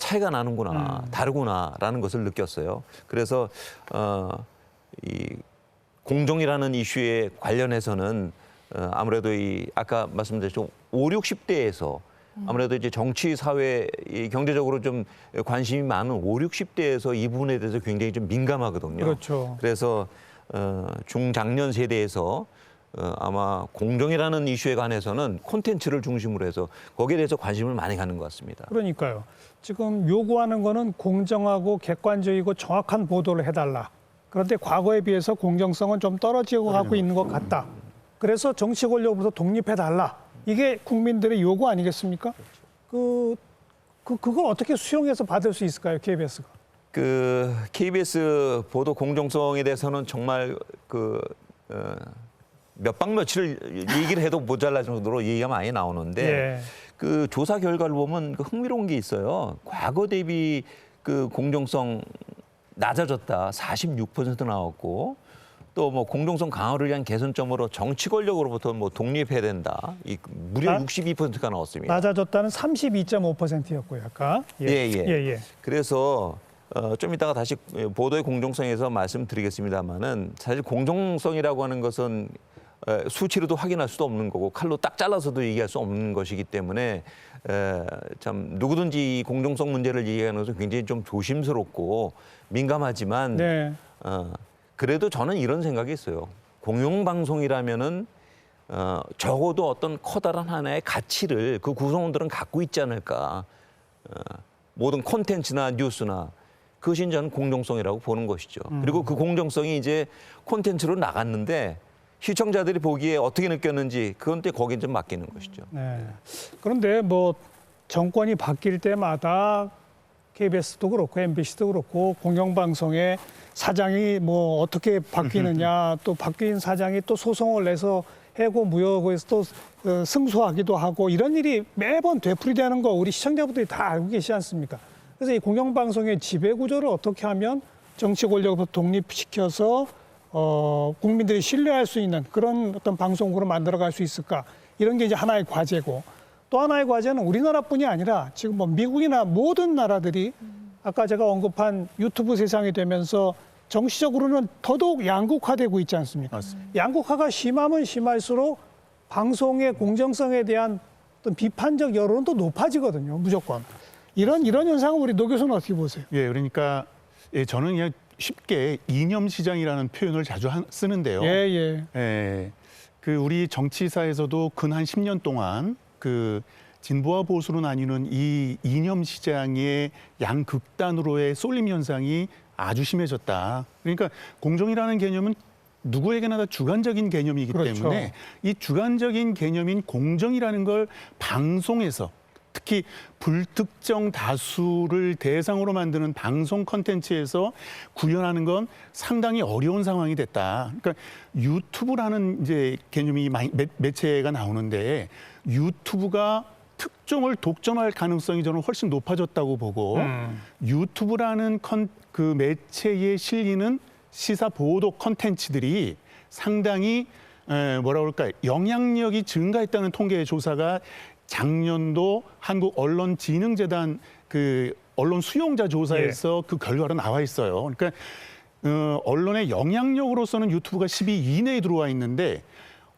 [SPEAKER 12] 차이가 나는구나, 다르구나라는 것을 느꼈어요. 그래서 이 공정이라는 이슈에 관련해서는 아무래도 이 아까 말씀드렸죠 5, 60대에서 아무래도 이제 정치, 사회, 경제적으로 좀 관심이 많은 5, 60대에서 이 부분에 대해서 굉장히 좀 민감하거든요.
[SPEAKER 1] 그렇죠.
[SPEAKER 12] 그래서 중장년 세대에서 아마 공정이라는 이슈에 관해서는 콘텐츠를 중심으로 해서 거기에 대해서 관심을 많이 갖는 것 같습니다.
[SPEAKER 1] 그러니까요. 지금 요구하는 거는 공정하고 객관적이고 정확한 보도를 해달라. 그런데 과거에 비해서 공정성은 좀 떨어지고 가고 있는 것 같다. 그래서 정치 권력으로부터 독립해달라. 이게 국민들의 요구 아니겠습니까? 그걸 어떻게 수용해서 받을 수 있을까요, KBS가?
[SPEAKER 12] 그 KBS 보도 공정성에 대해서는 정말 몇 방 며칠 얘기를 해도 모자랄 정도로 얘기가 많이 나오는데
[SPEAKER 1] 예.
[SPEAKER 12] 그 조사 결과를 보면 그 흥미로운 게 있어요. 과거 대비 그 공정성 낮아졌다 46% 나왔고 또 뭐 공정성 강화를 위한 개선점으로 정치 권력으로부터 뭐 독립해야 된다. 무려 62%가 나왔습니다.
[SPEAKER 1] 낮아졌다는 32.5%였고요, 아까.
[SPEAKER 12] 예. 그래서 좀 이따가 다시 보도의 공정성에서 말씀드리겠습니다만은 사실 공정성이라고 하는 것은 수치로도 확인할 수도 없는 거고 칼로 딱 잘라서도 얘기할 수 없는 것이기 때문에 참 누구든지 이 공정성 문제를 얘기하는 것은 굉장히 좀 조심스럽고 민감하지만
[SPEAKER 1] 네.
[SPEAKER 12] 그래도 저는 이런 생각이 있어요. 공영방송이라면은 적어도 어떤 커다란 하나의 가치를 그 구성원들은 갖고 있지 않을까. 모든 콘텐츠나 뉴스나 그것이 저는 공정성이라고 보는 것이죠. 그리고 그 공정성이 이제 콘텐츠로 나갔는데 시청자들이 보기에 어떻게 느꼈는지 그건 또 거기에 좀 맡기는 것이죠.
[SPEAKER 1] 네. 그런데 뭐 정권이 바뀔 때마다 KBS도 그렇고 MBC도 그렇고 공영방송의 사장이 뭐 어떻게 바뀌느냐 또 바뀐 사장이 또 소송을 내서 해고 무효에서 또 승소하기도 하고 이런 일이 매번 되풀이되는 거 우리 시청자분들이 다 알고 계시지 않습니까? 그래서 이 공영방송의 지배구조를 어떻게 하면 정치 권력부터 독립시켜서 국민들이 신뢰할 수 있는 그런 어떤 방송국으로 만들어갈 수 있을까? 이런 게 이제 하나의 과제고 또 하나의 과제는 우리나라뿐이 아니라 지금 뭐 미국이나 모든 나라들이 아까 제가 언급한 유튜브 세상이 되면서 정치적으로는 더더욱 양극화되고 있지 않습니까?
[SPEAKER 5] 맞습니다.
[SPEAKER 1] 양극화가 심하면 심할수록 방송의 공정성에 대한 어떤 비판적 여론은 또 높아지거든요, 무조건. 이런 현상은 우리 노 교수는 어떻게 보세요?
[SPEAKER 5] 예, 그러니까 저는 그냥 쉽게 이념 시장이라는 표현을 자주 쓰는데요. 예. 그 우리 정치사에서도 근 한 10년 동안 그 진보와 보수로 나뉘는 이 이념 시장의 양극단으로의 쏠림 현상이 아주 심해졌다. 그러니까 공정이라는 개념은 누구에게나 다 주관적인 개념이기 때문에 이 주관적인 개념인 공정이라는 걸 방송에서 특히 불특정 다수를 대상으로 만드는 방송 콘텐츠에서 구현하는 건 상당히 어려운 상황이 됐다. 그러니까 유튜브라는 이제 개념이 매체가 나오는데 유튜브가 특종을 독점할 가능성이 저는 훨씬 높아졌다고 보고 유튜브라는 그 매체에 실리는 시사 보도 콘텐츠들이 상당히 뭐라 그럴까요? 영향력이 증가했다는 통계 조사가 작년도 한국언론진흥재단 그 언론 수용자 조사에서 그 결과로 나와 있어요. 그러니까 언론의 영향력으로서는 유튜브가 10위 이내에 들어와 있는데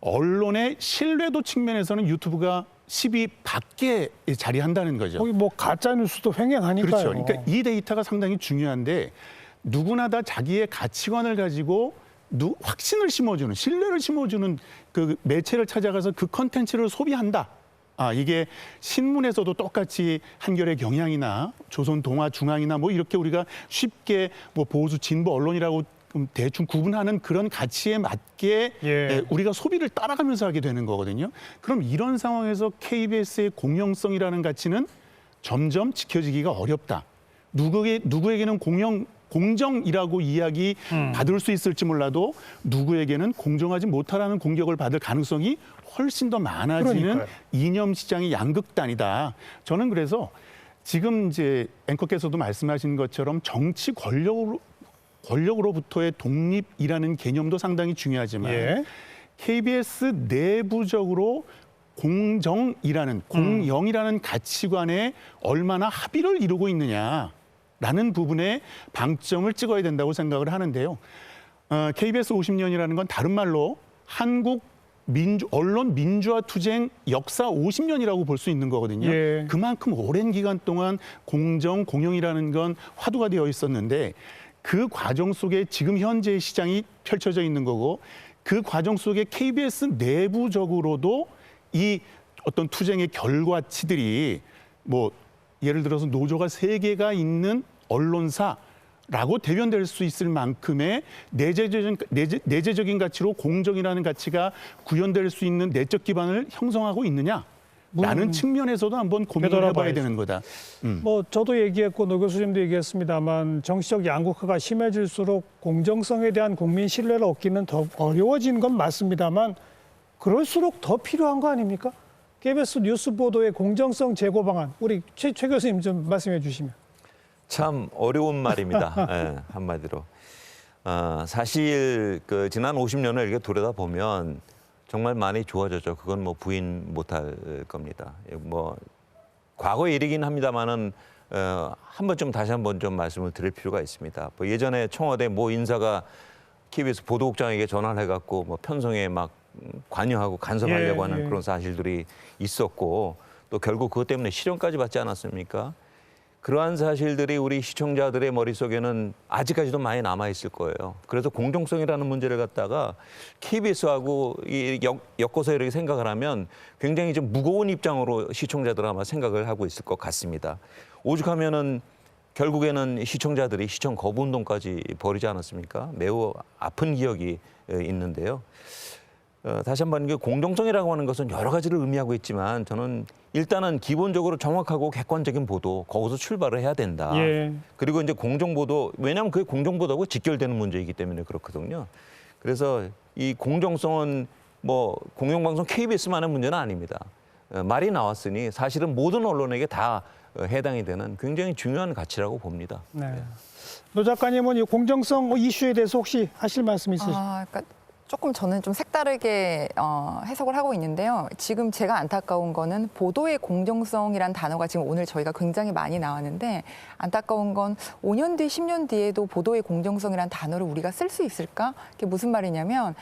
[SPEAKER 5] 언론의 신뢰도 측면에서는 유튜브가 10위 밖에 자리한다는 거죠.
[SPEAKER 1] 거기 뭐 가짜 뉴스도 횡행하니까요.
[SPEAKER 5] 그렇죠. 그러니까 이 데이터가 상당히 중요한데 누구나 다 자기의 가치관을 가지고 확신을 심어주는, 신뢰를 심어주는 그 매체를 찾아가서 그 컨텐츠를 소비한다. 이게 신문에서도 똑같이 한겨레 경향이나 조선 동아 중앙이나 뭐 이렇게 우리가 쉽게 뭐 보수 진보 언론이라고 대충 구분하는 그런 가치에 맞게 우리가 소비를 따라가면서 하게 되는 거거든요. 그럼 이런 상황에서 KBS의 공영성이라는 가치는 점점 지켜지기가 어렵다. 누구에게는 공정이라고 이야기 받을 수 있을지 몰라도 누구에게는 공정하지 못하라는 공격을 받을 가능성이 훨씬 더 많아지는
[SPEAKER 1] 그러니까요.
[SPEAKER 5] 이념 시장의 양극단이다. 저는 그래서 지금 이제 앵커께서도 말씀하신 것처럼 정치 권력으로부터의 독립이라는 개념도 상당히 중요하지만 KBS 내부적으로 공영이라는 가치관에 얼마나 합의를 이루고 있느냐라는 부분에 방점을 찍어야 된다고 생각을 하는데요. KBS 50년이라는 건 다른 말로 한국 언론 민주화 투쟁 역사 50년이라고 볼 수 있는 거거든요. 그만큼 오랜 기간 동안 공영이라는 건 화두가 되어 있었는데 그 과정 속에 지금 현재의 시장이 펼쳐져 있는 거고 그 과정 속에 KBS 내부적으로도 이 어떤 투쟁의 결과치들이 뭐 예를 들어서 노조가 3개가 있는 언론사라고 대변될 수 있을 만큼의 내재적인 가치로 공정이라는 가치가 구현될 수 있는 내적 기반을 형성하고 있느냐? 라는 측면에서도 한번 고민을 해봐야 되는 거다.
[SPEAKER 1] 뭐 저도 얘기했고 노 교수님도 얘기했습니다만 정치적 양극화가 심해질수록 공정성에 대한 국민 신뢰를 얻기는 더 어려워진 건 맞습니다만 그럴수록 더 필요한 거 아닙니까? KBS 뉴스 보도의 공정성 제고 방안 우리 최 교수님 좀 말씀해 주시면.
[SPEAKER 12] 참 어려운 말입니다. 한마디로. 사실 그 지난 50년을 이렇게 돌아보면 정말 많이 좋아졌죠. 그건 뭐 부인 못할 겁니다. 뭐 과거의 일이긴 합니다만은 한 번쯤 다시 한번 좀 말씀을 드릴 필요가 있습니다. 뭐 예전에 청와대 모 인사가 KBS 보도국장에게 전화를 해갖고 뭐 편성에 막 관여하고 간섭하려고 하는 그런 사실들이 있었고 또 결국 그것 때문에 실형까지 받지 않았습니까? 그러한 사실들이 우리 시청자들의 머릿속에는 아직까지도 많이 남아있을 거예요. 그래서 공정성이라는 문제를 갖다가 KBS하고 엮어서 이렇게 생각을 하면 굉장히 좀 무거운 입장으로 시청자들 아마 생각을 하고 있을 것 같습니다. 오죽하면은 결국에는 시청자들이 시청 거부 운동까지 벌이지 않았습니까? 매우 아픈 기억이 있는데요. 다시 한번 공정성이라고 하는 것은 여러 가지를 의미하고 있지만 저는 일단은 기본적으로 정확하고 객관적인 보도, 거기서 출발을 해야 된다. 그리고 이제 공정보도, 왜냐하면 그게 공정보도하고 직결되는 문제이기 때문에 그렇거든요. 그래서 이 공정성은 뭐 공영방송 KBS만의 문제는 아닙니다. 말이 나왔으니 사실은 모든 언론에게 다 해당이 되는 굉장히 중요한 가치라고 봅니다.
[SPEAKER 1] 노 작가님은 이 공정성 이슈에 대해서 혹시 하실 말씀 있으실까요?
[SPEAKER 3] 그러니까 조금 저는 좀 색다르게 해석을 하고 있는데요. 지금 제가 안타까운 거는 보도의 공정성이란 단어가 지금 오늘 저희가 굉장히 많이 나왔는데 안타까운 건 5년 뒤, 10년 뒤에도 보도의 공정성이란 단어를 우리가 쓸 수 있을까? 그게 무슨 말이냐면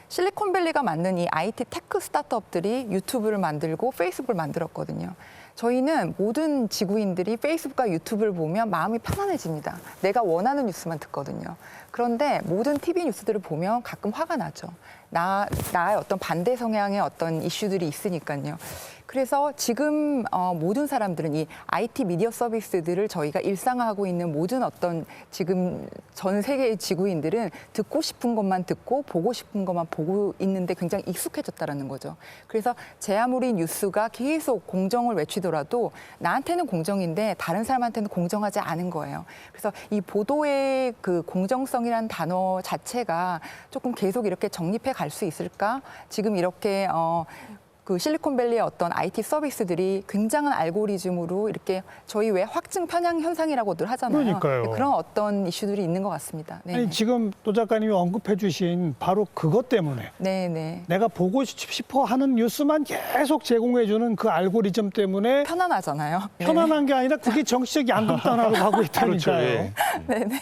[SPEAKER 3] 실리콘밸리가 만든 이 IT 테크 스타트업들이 유튜브를 만들고 페이스북을 만들었거든요. 저희는 모든 지구인들이 페이스북과 유튜브를 보면 마음이 편안해집니다. 내가 원하는 뉴스만 듣거든요. 그런데 모든 TV 뉴스들을 보면 가끔 화가 나죠. 나의 어떤 반대 성향의 어떤 이슈들이 있으니까요. 그래서 지금 모든 사람들은 이 IT 미디어 서비스들을 저희가 일상화하고 있는 모든 어떤 지금 전 세계의 지구인들은 듣고 싶은 것만 듣고 보고 싶은 것만 보고 있는데 굉장히 익숙해졌다는 거죠. 그래서 제 아무리 뉴스가 계속 공정을 외치더라도 나한테는 공정인데 다른 사람한테는 공정하지 않은 거예요. 그래서 이 보도의 그 공정성이라는 단어 자체가 조금 계속 이렇게 정립해 갈 수 있을까? 지금 이렇게 그 실리콘밸리의 어떤 IT 서비스들이 굉장한 알고리즘으로 이렇게 저희 왜 확증 편향 현상이라고들 하잖아요.
[SPEAKER 1] 그러니까요.
[SPEAKER 3] 그런 어떤 이슈들이 있는 것 같습니다. 네.
[SPEAKER 1] 아니, 지금 노 작가님이 언급해 주신 바로 그것 때문에 내가 보고 싶어 하는 뉴스만 계속 제공해 주는 그 알고리즘 때문에
[SPEAKER 3] 편안하잖아요.
[SPEAKER 1] 편안한 게 아니라 그게 정치적 양극단화로 가고 있다니까요.
[SPEAKER 3] 네네.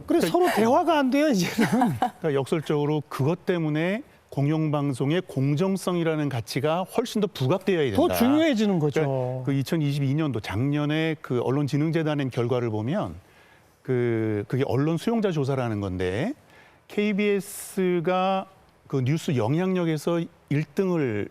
[SPEAKER 1] 그래서 서로 대화가 안 돼요, 이제는.
[SPEAKER 5] 그러니까 역설적으로 그것 때문에 공영방송의 공정성이라는 가치가 훨씬 더 부각되어야 된다.
[SPEAKER 1] 더 중요해지는 거죠.
[SPEAKER 5] 그러니까 그 2022년도 작년에 그 언론진흥재단 낸 결과를 보면 그게 언론 수용자 조사라는 건데 KBS가 그 뉴스 영향력에서 1등을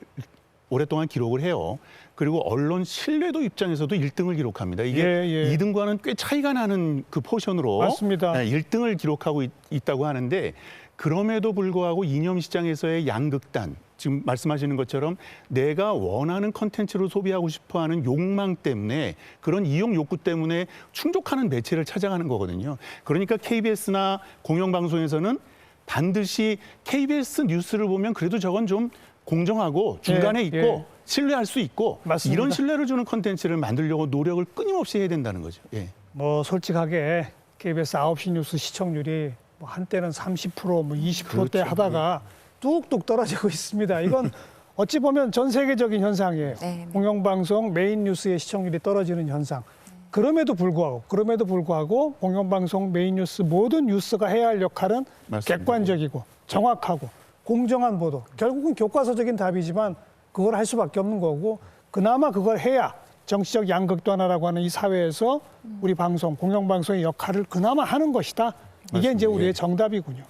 [SPEAKER 5] 오랫동안 기록을 해요. 그리고 언론 신뢰도 입장에서도 1등을 기록합니다. 이게 2등과는 꽤 차이가 나는 그 포션으로
[SPEAKER 1] 맞습니다.
[SPEAKER 5] 1등을 기록하고 있다고 하는데 그럼에도 불구하고 이념 시장에서의 양극단, 지금 말씀하시는 것처럼 내가 원하는 컨텐츠로 소비하고 싶어하는 욕망 때문에 그런 이용 욕구 때문에 충족하는 매체를 찾아가는 거거든요. 그러니까 KBS나 공영방송에서는 반드시 KBS 뉴스를 보면 그래도 저건 좀 공정하고 중간에 있고 신뢰할 수 있고
[SPEAKER 1] 맞습니다.
[SPEAKER 5] 이런 신뢰를 주는 컨텐츠를 만들려고 노력을 끊임없이 해야 된다는 거죠. 예.
[SPEAKER 1] 뭐 솔직하게 KBS 9시 뉴스 시청률이 뭐 한때는 30%, 뭐 20%대 하다가 뚝뚝 떨어지고 있습니다. 이건 어찌 보면 전 세계적인 현상이에요. 공영방송 메인 뉴스의 시청률이 떨어지는 현상. 그럼에도 불구하고 공영방송 메인 뉴스 모든 뉴스가 해야 할 역할은
[SPEAKER 5] 맞습니다.
[SPEAKER 1] 객관적이고 정확하고 공정한 보도. 결국은 교과서적인 답이지만 그걸 할 수밖에 없는 거고 그나마 그걸 해야 정치적 양극단화라고 하는 이 사회에서 우리 방송, 공영방송의 역할을 그나마 하는 것이다. 이게
[SPEAKER 5] 맞습니다.
[SPEAKER 1] 이제 우리의 정답이군요.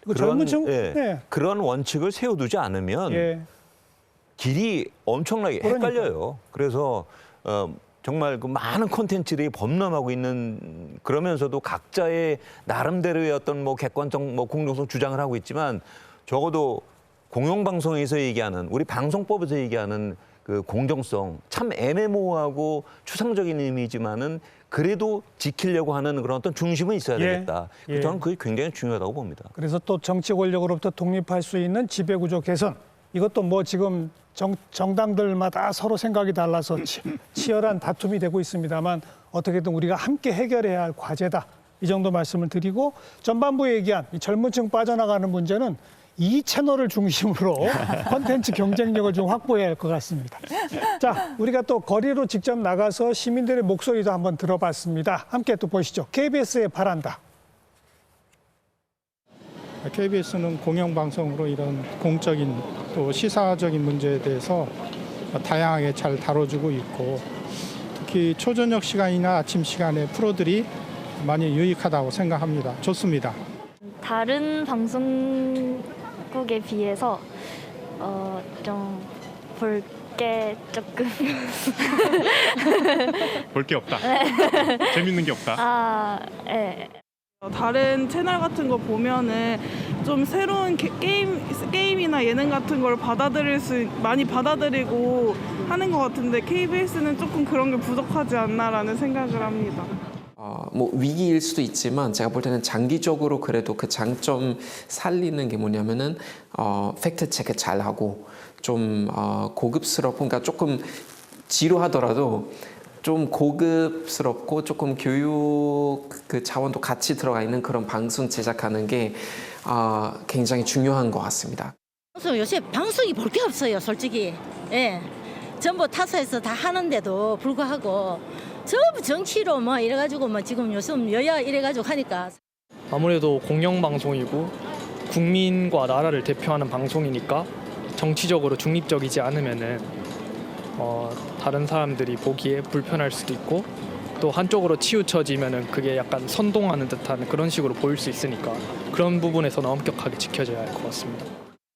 [SPEAKER 1] 그리고 젊은 층,
[SPEAKER 12] 그런 원칙을 세워두지 않으면 길이 엄청나게 헷갈려요. 그래서 정말 그 많은 콘텐츠들이 범람하고 있는 그러면서도 각자의 나름대로의 어떤 뭐 객관적 뭐 공정성 주장을 하고 있지만 적어도 공영방송에서 얘기하는 우리 방송법에서 얘기하는 그 공정성 참 애매모호하고 추상적인 의미지만은 그래도 지키려고 하는 그런 어떤 중심은 있어야 되겠다. 저는 그게 굉장히 중요하다고 봅니다.
[SPEAKER 1] 그래서 또 정치 권력으로부터 독립할 수 있는 지배구조 개선. 이것도 뭐 지금 정당들마다 서로 생각이 달라서 치열한 다툼이 되고 있습니다만 어떻게든 우리가 함께 해결해야 할 과제다. 이 정도 말씀을 드리고 전반부에 얘기한 이 젊은 층 빠져나가는 문제는 이 채널을 중심으로 콘텐츠 경쟁력을 좀 확보해야 할 것 같습니다. 자, 우리가 또 거리로 직접 나가서 시민들의 목소리도 한번 들어봤습니다. 함께 또 보시죠. KBS에 바란다.
[SPEAKER 13] KBS는 공영방송으로 이런 공적인 또 시사적인 문제에 대해서 다양하게 잘 다뤄주고 있고 특히 초저녁 시간이나 아침 시간에 프로들이 많이 유익하다고 생각합니다. 좋습니다.
[SPEAKER 14] 다른 방송국에 비해서 좀 볼 게 조금
[SPEAKER 15] 볼 게 없다. 재밌는 게 없다.
[SPEAKER 16] 다른 채널 같은 거 보면은 좀 새로운 게임이나 예능 같은 걸 많이 받아들이고 하는 것 같은데 KBS는 조금 그런 게 부족하지 않나라는 생각을 합니다.
[SPEAKER 17] 뭐 위기일 수도 있지만 제가 볼 때는 장기적으로 그래도 그 장점 살리는 게 뭐냐면은 팩트 체크 잘 하고 좀 고급스럽고 그러니까 조금 지루하더라도 좀 고급스럽고 조금 교육 그 자원도 같이 들어가 있는 그런 방송 제작하는 게 굉장히 중요한 것 같습니다.
[SPEAKER 18] 요새 방송이 볼 게 없어요, 솔직히. 전부 타사에서 다 하는데도 불구하고 전부 정치로 뭐 이래가지고 뭐 지금 요즘 여야 이래가지고 하니까.
[SPEAKER 19] 아무래도 공영방송이고 국민과 나라를 대표하는 방송이니까 정치적으로 중립적이지 않으면은 다른 사람들이 보기에 불편할 수도 있고 또 한쪽으로 치우쳐지면은 그게 약간 선동하는 듯한 그런 식으로 보일 수 있으니까 그런 부분에서는 엄격하게 지켜져야 할 것 같습니다.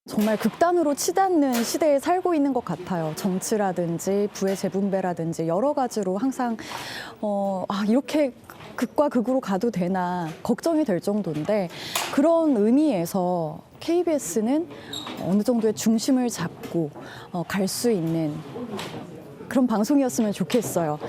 [SPEAKER 20] 정말 극단으로 치닫는 시대에 살고 있는 것 같아요. 정치라든지 부의 재분배라든지 여러 가지로 항상 이렇게 극과 극으로 가도 되나 걱정이 될 정도인데 그런 의미에서 KBS는 어느 정도의 중심을 잡고 갈 수 있는 그런 방송이었으면 좋겠어요.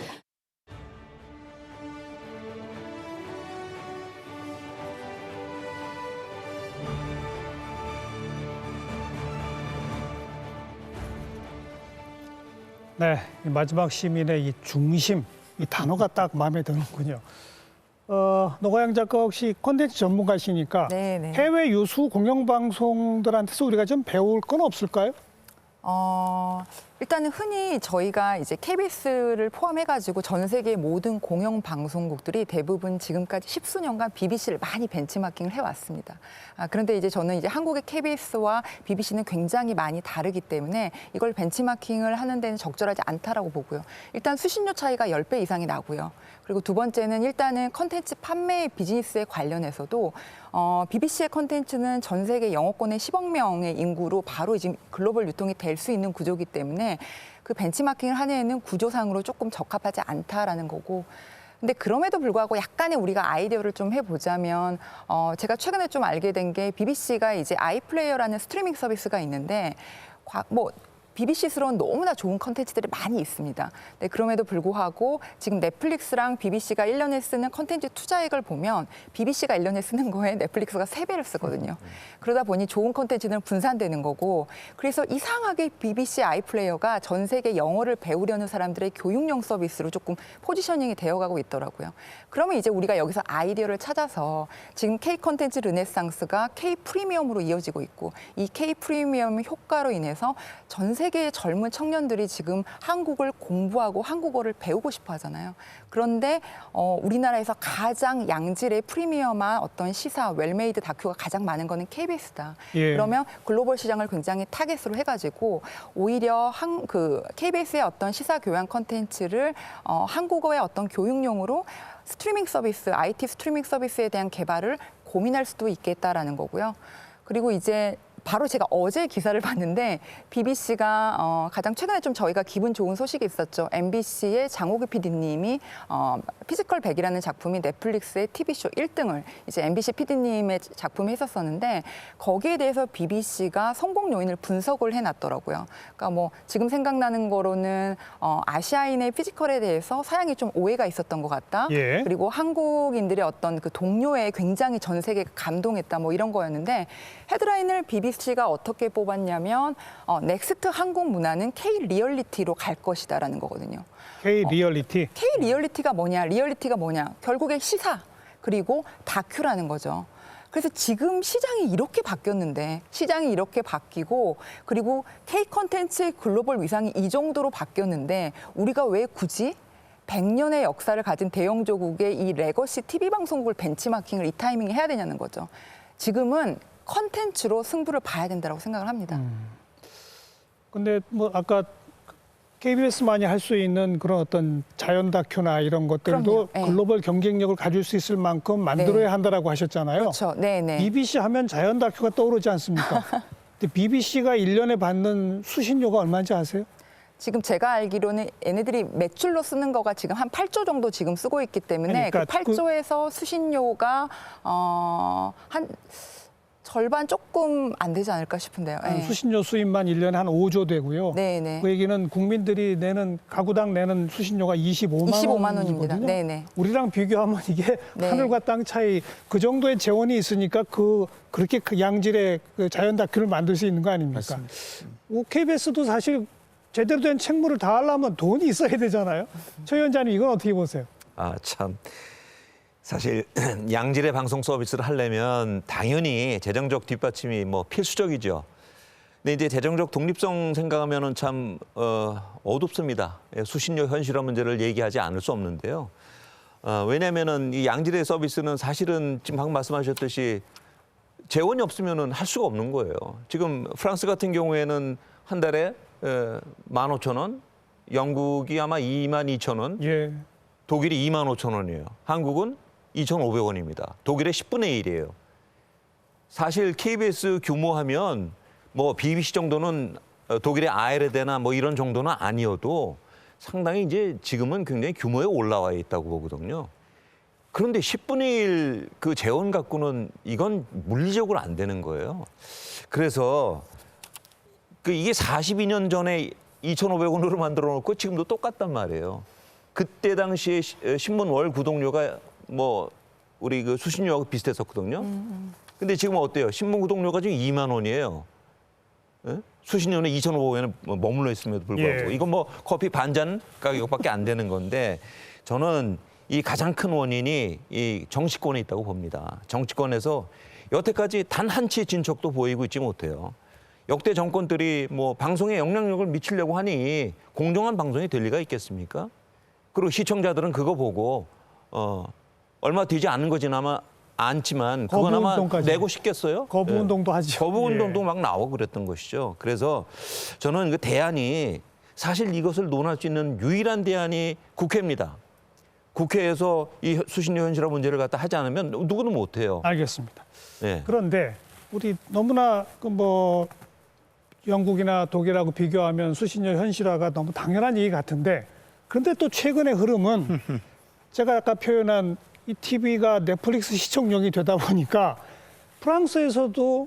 [SPEAKER 1] 네, 마지막 시민의 이 중심, 이 단어가 딱 마음에 드는군요. 노가영 작가 혹시 콘텐츠 전문가시니까 해외 유수 공영방송들한테서 우리가 좀 배울 건 없을까요?
[SPEAKER 3] 일단은 흔히 저희가 이제 KBS를 포함해가지고 전 세계 모든 공영 방송국들이 대부분 지금까지 10수년간 BBC를 많이 벤치마킹을 해왔습니다. 그런데 이제 저는 이제 한국의 KBS와 BBC는 굉장히 많이 다르기 때문에 이걸 벤치마킹을 하는 데는 적절하지 않다라고 보고요. 일단 수신료 차이가 10배 이상이 나고요. 그리고 두 번째는 일단은 컨텐츠 판매 비즈니스에 관련해서도 BBC의 컨텐츠는 전 세계 영어권의 10억 명의 인구로 바로 지금 글로벌 유통이 될 수 있는 구조이기 때문에 그 벤치마킹을 하는 구조상으로 조금 적합하지 않다라는 거고. 근데 그럼에도 불구하고 약간의 우리가 아이디어를 좀 해보자면 제가 최근에 좀 알게 된 게 BBC가 이제 아이플레이어라는 스트리밍 서비스가 있는데 BBC스러운 너무나 좋은 컨텐츠들이 많이 있습니다. 네, 그럼에도 불구하고 지금 넷플릭스랑 BBC가 1년에 쓰는 컨텐츠 투자액을 보면 BBC가 1년에 쓰는 거에 넷플릭스가 3배를 쓰거든요. 그러다 보니 좋은 컨텐츠는 분산되는 거고 그래서 이상하게 BBC 아이플레이어가 전 세계 영어를 배우려는 사람들의 교육용 서비스로 조금 포지셔닝이 되어가고 있더라고요. 그러면 이제 우리가 여기서 아이디어를 찾아서 지금 K 컨텐츠 르네상스가 K 프리미엄으로 이어지고 있고 이 K 프리미엄 효과로 인해서 전 세계의 젊은 청년들이 지금 한국을 공부하고 한국어를 배우고 싶어 하잖아요. 그런데 우리나라에서 가장 양질의 프리미엄한 어떤 시사, 웰메이드 다큐가 가장 많은 거는 KBS다.
[SPEAKER 1] 예.
[SPEAKER 3] 그러면 글로벌 시장을 굉장히 타겟으로 해가지고 오히려 KBS의 어떤 시사 교양 컨텐츠를 한국어의 어떤 교육용으로 스트리밍 서비스, IT 스트리밍 서비스에 대한 개발을 고민할 수도 있겠다라는 거고요. 그리고 이제 바로 제가 어제 기사를 봤는데 BBC가 가장 최근에 좀 저희가 기분 좋은 소식이 있었죠. MBC의 장호규 PD님이 피지컬 100이라는 작품이 넷플릭스의 TV쇼 1등을 이제 MBC PD님의 작품이 했었었는데 거기에 대해서 BBC가 성공 요인을 분석을 해놨더라고요. 그러니까 뭐 지금 생각나는 거로는 아시아인의 피지컬에 대해서 사양이 좀 오해가 있었던 것 같다.
[SPEAKER 1] 예.
[SPEAKER 3] 그리고 한국인들의 어떤 그 동료에 굉장히 전 세계가 감동했다. 뭐 이런 거였는데 헤드라인을 BBC가 어떻게 뽑았냐면 넥스트 한국 문화는 K-리얼리티로 갈 것이다라는 거거든요.
[SPEAKER 1] K-리얼리티?
[SPEAKER 3] K-리얼리티가 뭐냐? 리얼리티가 뭐냐? 결국에 시사 그리고 다큐라는 거죠. 그래서 지금 시장이 이렇게 바뀌었는데 시장이 이렇게 바뀌고 그리고 K-컨텐츠의 글로벌 위상이 이 정도로 바뀌었는데 우리가 왜 굳이 100년의 역사를 가진 대형조국의 이 레거시 TV 방송국을 벤치마킹을 이 타이밍에 해야 되냐는 거죠. 지금은 컨텐츠로 승부를 봐야 된다고 생각을 합니다.
[SPEAKER 1] 근데 뭐 아까 KBS만이 할 수 있는 그런 어떤 자연 다큐나 이런 것들도
[SPEAKER 3] 네.
[SPEAKER 1] 글로벌 경쟁력을 가질 수 있을 만큼 만들어야 한다라고 하셨잖아요.
[SPEAKER 3] 그렇죠. 네네.
[SPEAKER 1] BBC 하면 자연 다큐가 떠오르지 않습니까? 근데 BBC가 1년에 받는 수신료가 얼마인지 아세요?
[SPEAKER 3] 지금 제가 알기로는 얘네들이 매출로 쓰는 거가 지금 한 8조 정도 지금 쓰고 있기 때문에
[SPEAKER 1] 그러니까
[SPEAKER 3] 그 8조에서 수신료가 한 절반 조금 안 되지 않을까 싶은데요. 네.
[SPEAKER 1] 수신료 수입만 1년에 한 5조 되고요.
[SPEAKER 3] 네네.
[SPEAKER 1] 그 얘기는 국민들이 내는 가구당 내는 수신료가 25만
[SPEAKER 3] 원입니다. 네네.
[SPEAKER 1] 우리랑 비교하면 이게
[SPEAKER 3] 네.
[SPEAKER 1] 하늘과 땅 차이. 그 정도의 재원이 있으니까 그렇게 양질의 그 자연 다큐를 만들 수 있는 거 아닙니까? KBS도 사실 제대로 된 책무를 다 하려면 돈이 있어야 되잖아요. 최 위원장님 이건 어떻게 보세요?
[SPEAKER 12] 참. 사실 양질의 방송 서비스를 하려면 당연히 재정적 뒷받침이 필수적이죠. 근데 이제 재정적 독립성 생각하면은 참 어둡습니다. 수신료 현실화 문제를 얘기하지 않을 수 없는데요. 왜냐하면은 이 양질의 서비스는 사실은 지금 방금 말씀하셨듯이 재원이 없으면은 할 수가 없는 거예요. 지금 프랑스 같은 경우에는 한 달에 15,000원, 영국이 아마 22,000원,
[SPEAKER 1] 예.
[SPEAKER 12] 독일이 25,000원이에요. 한국은 2,500원입니다. 독일의 10분의 1이에요. 사실 KBS 규모하면 BBC 정도는 독일의 ARD나 이런 정도는 아니어도 상당히 이제 지금은 굉장히 규모에 올라와 있다고 보거든요. 그런데 10분의 1 그 재원 갖고는 이건 물리적으로 안 되는 거예요. 그래서 이게 42년 전에 2,500원으로 만들어 놓고 지금도 똑같단 말이에요. 그때 당시에 신문 월 구독료가 우리 그 수신료하고 비슷했었거든요. 근데 지금 어때요? 신문 구독료가 지금 2만 원이에요. 예? 수신료는 2,500원에 머물러 있음에도 불구하고.
[SPEAKER 1] 예.
[SPEAKER 12] 이건 커피 반잔 가격밖에 안 되는 건데 저는 이 가장 큰 원인이 이 정치권에 있다고 봅니다. 정치권에서 여태까지 단 한 치의 진척도 보이고 있지 못해요. 역대 정권들이 뭐 방송에 영향력을 미치려고 하니 공정한 방송이 될 리가 있겠습니까? 그리고 시청자들은 그거 보고 얼마 되지 않은 거진 아마 않지만 그건 아마 내고 싶겠어요?
[SPEAKER 1] 거부운동도 하죠.
[SPEAKER 12] 거부운동도 막 나오고 그랬던 것이죠. 그래서 저는 그 대안이 사실 이것을 논할 수 있는 유일한 대안이 국회입니다. 국회에서 이 수신료 현실화 문제를 갖다 하지 않으면 누구도 못해요.
[SPEAKER 1] 알겠습니다.
[SPEAKER 12] 네.
[SPEAKER 1] 그런데 우리 너무나 뭐 영국이나 독일하고 비교하면 수신료 현실화가 너무 당연한 얘기 같은데 그런데 또 최근의 흐름은 제가 아까 표현한 이 TV가 넷플릭스 시청용이 되다 보니까 프랑스에서도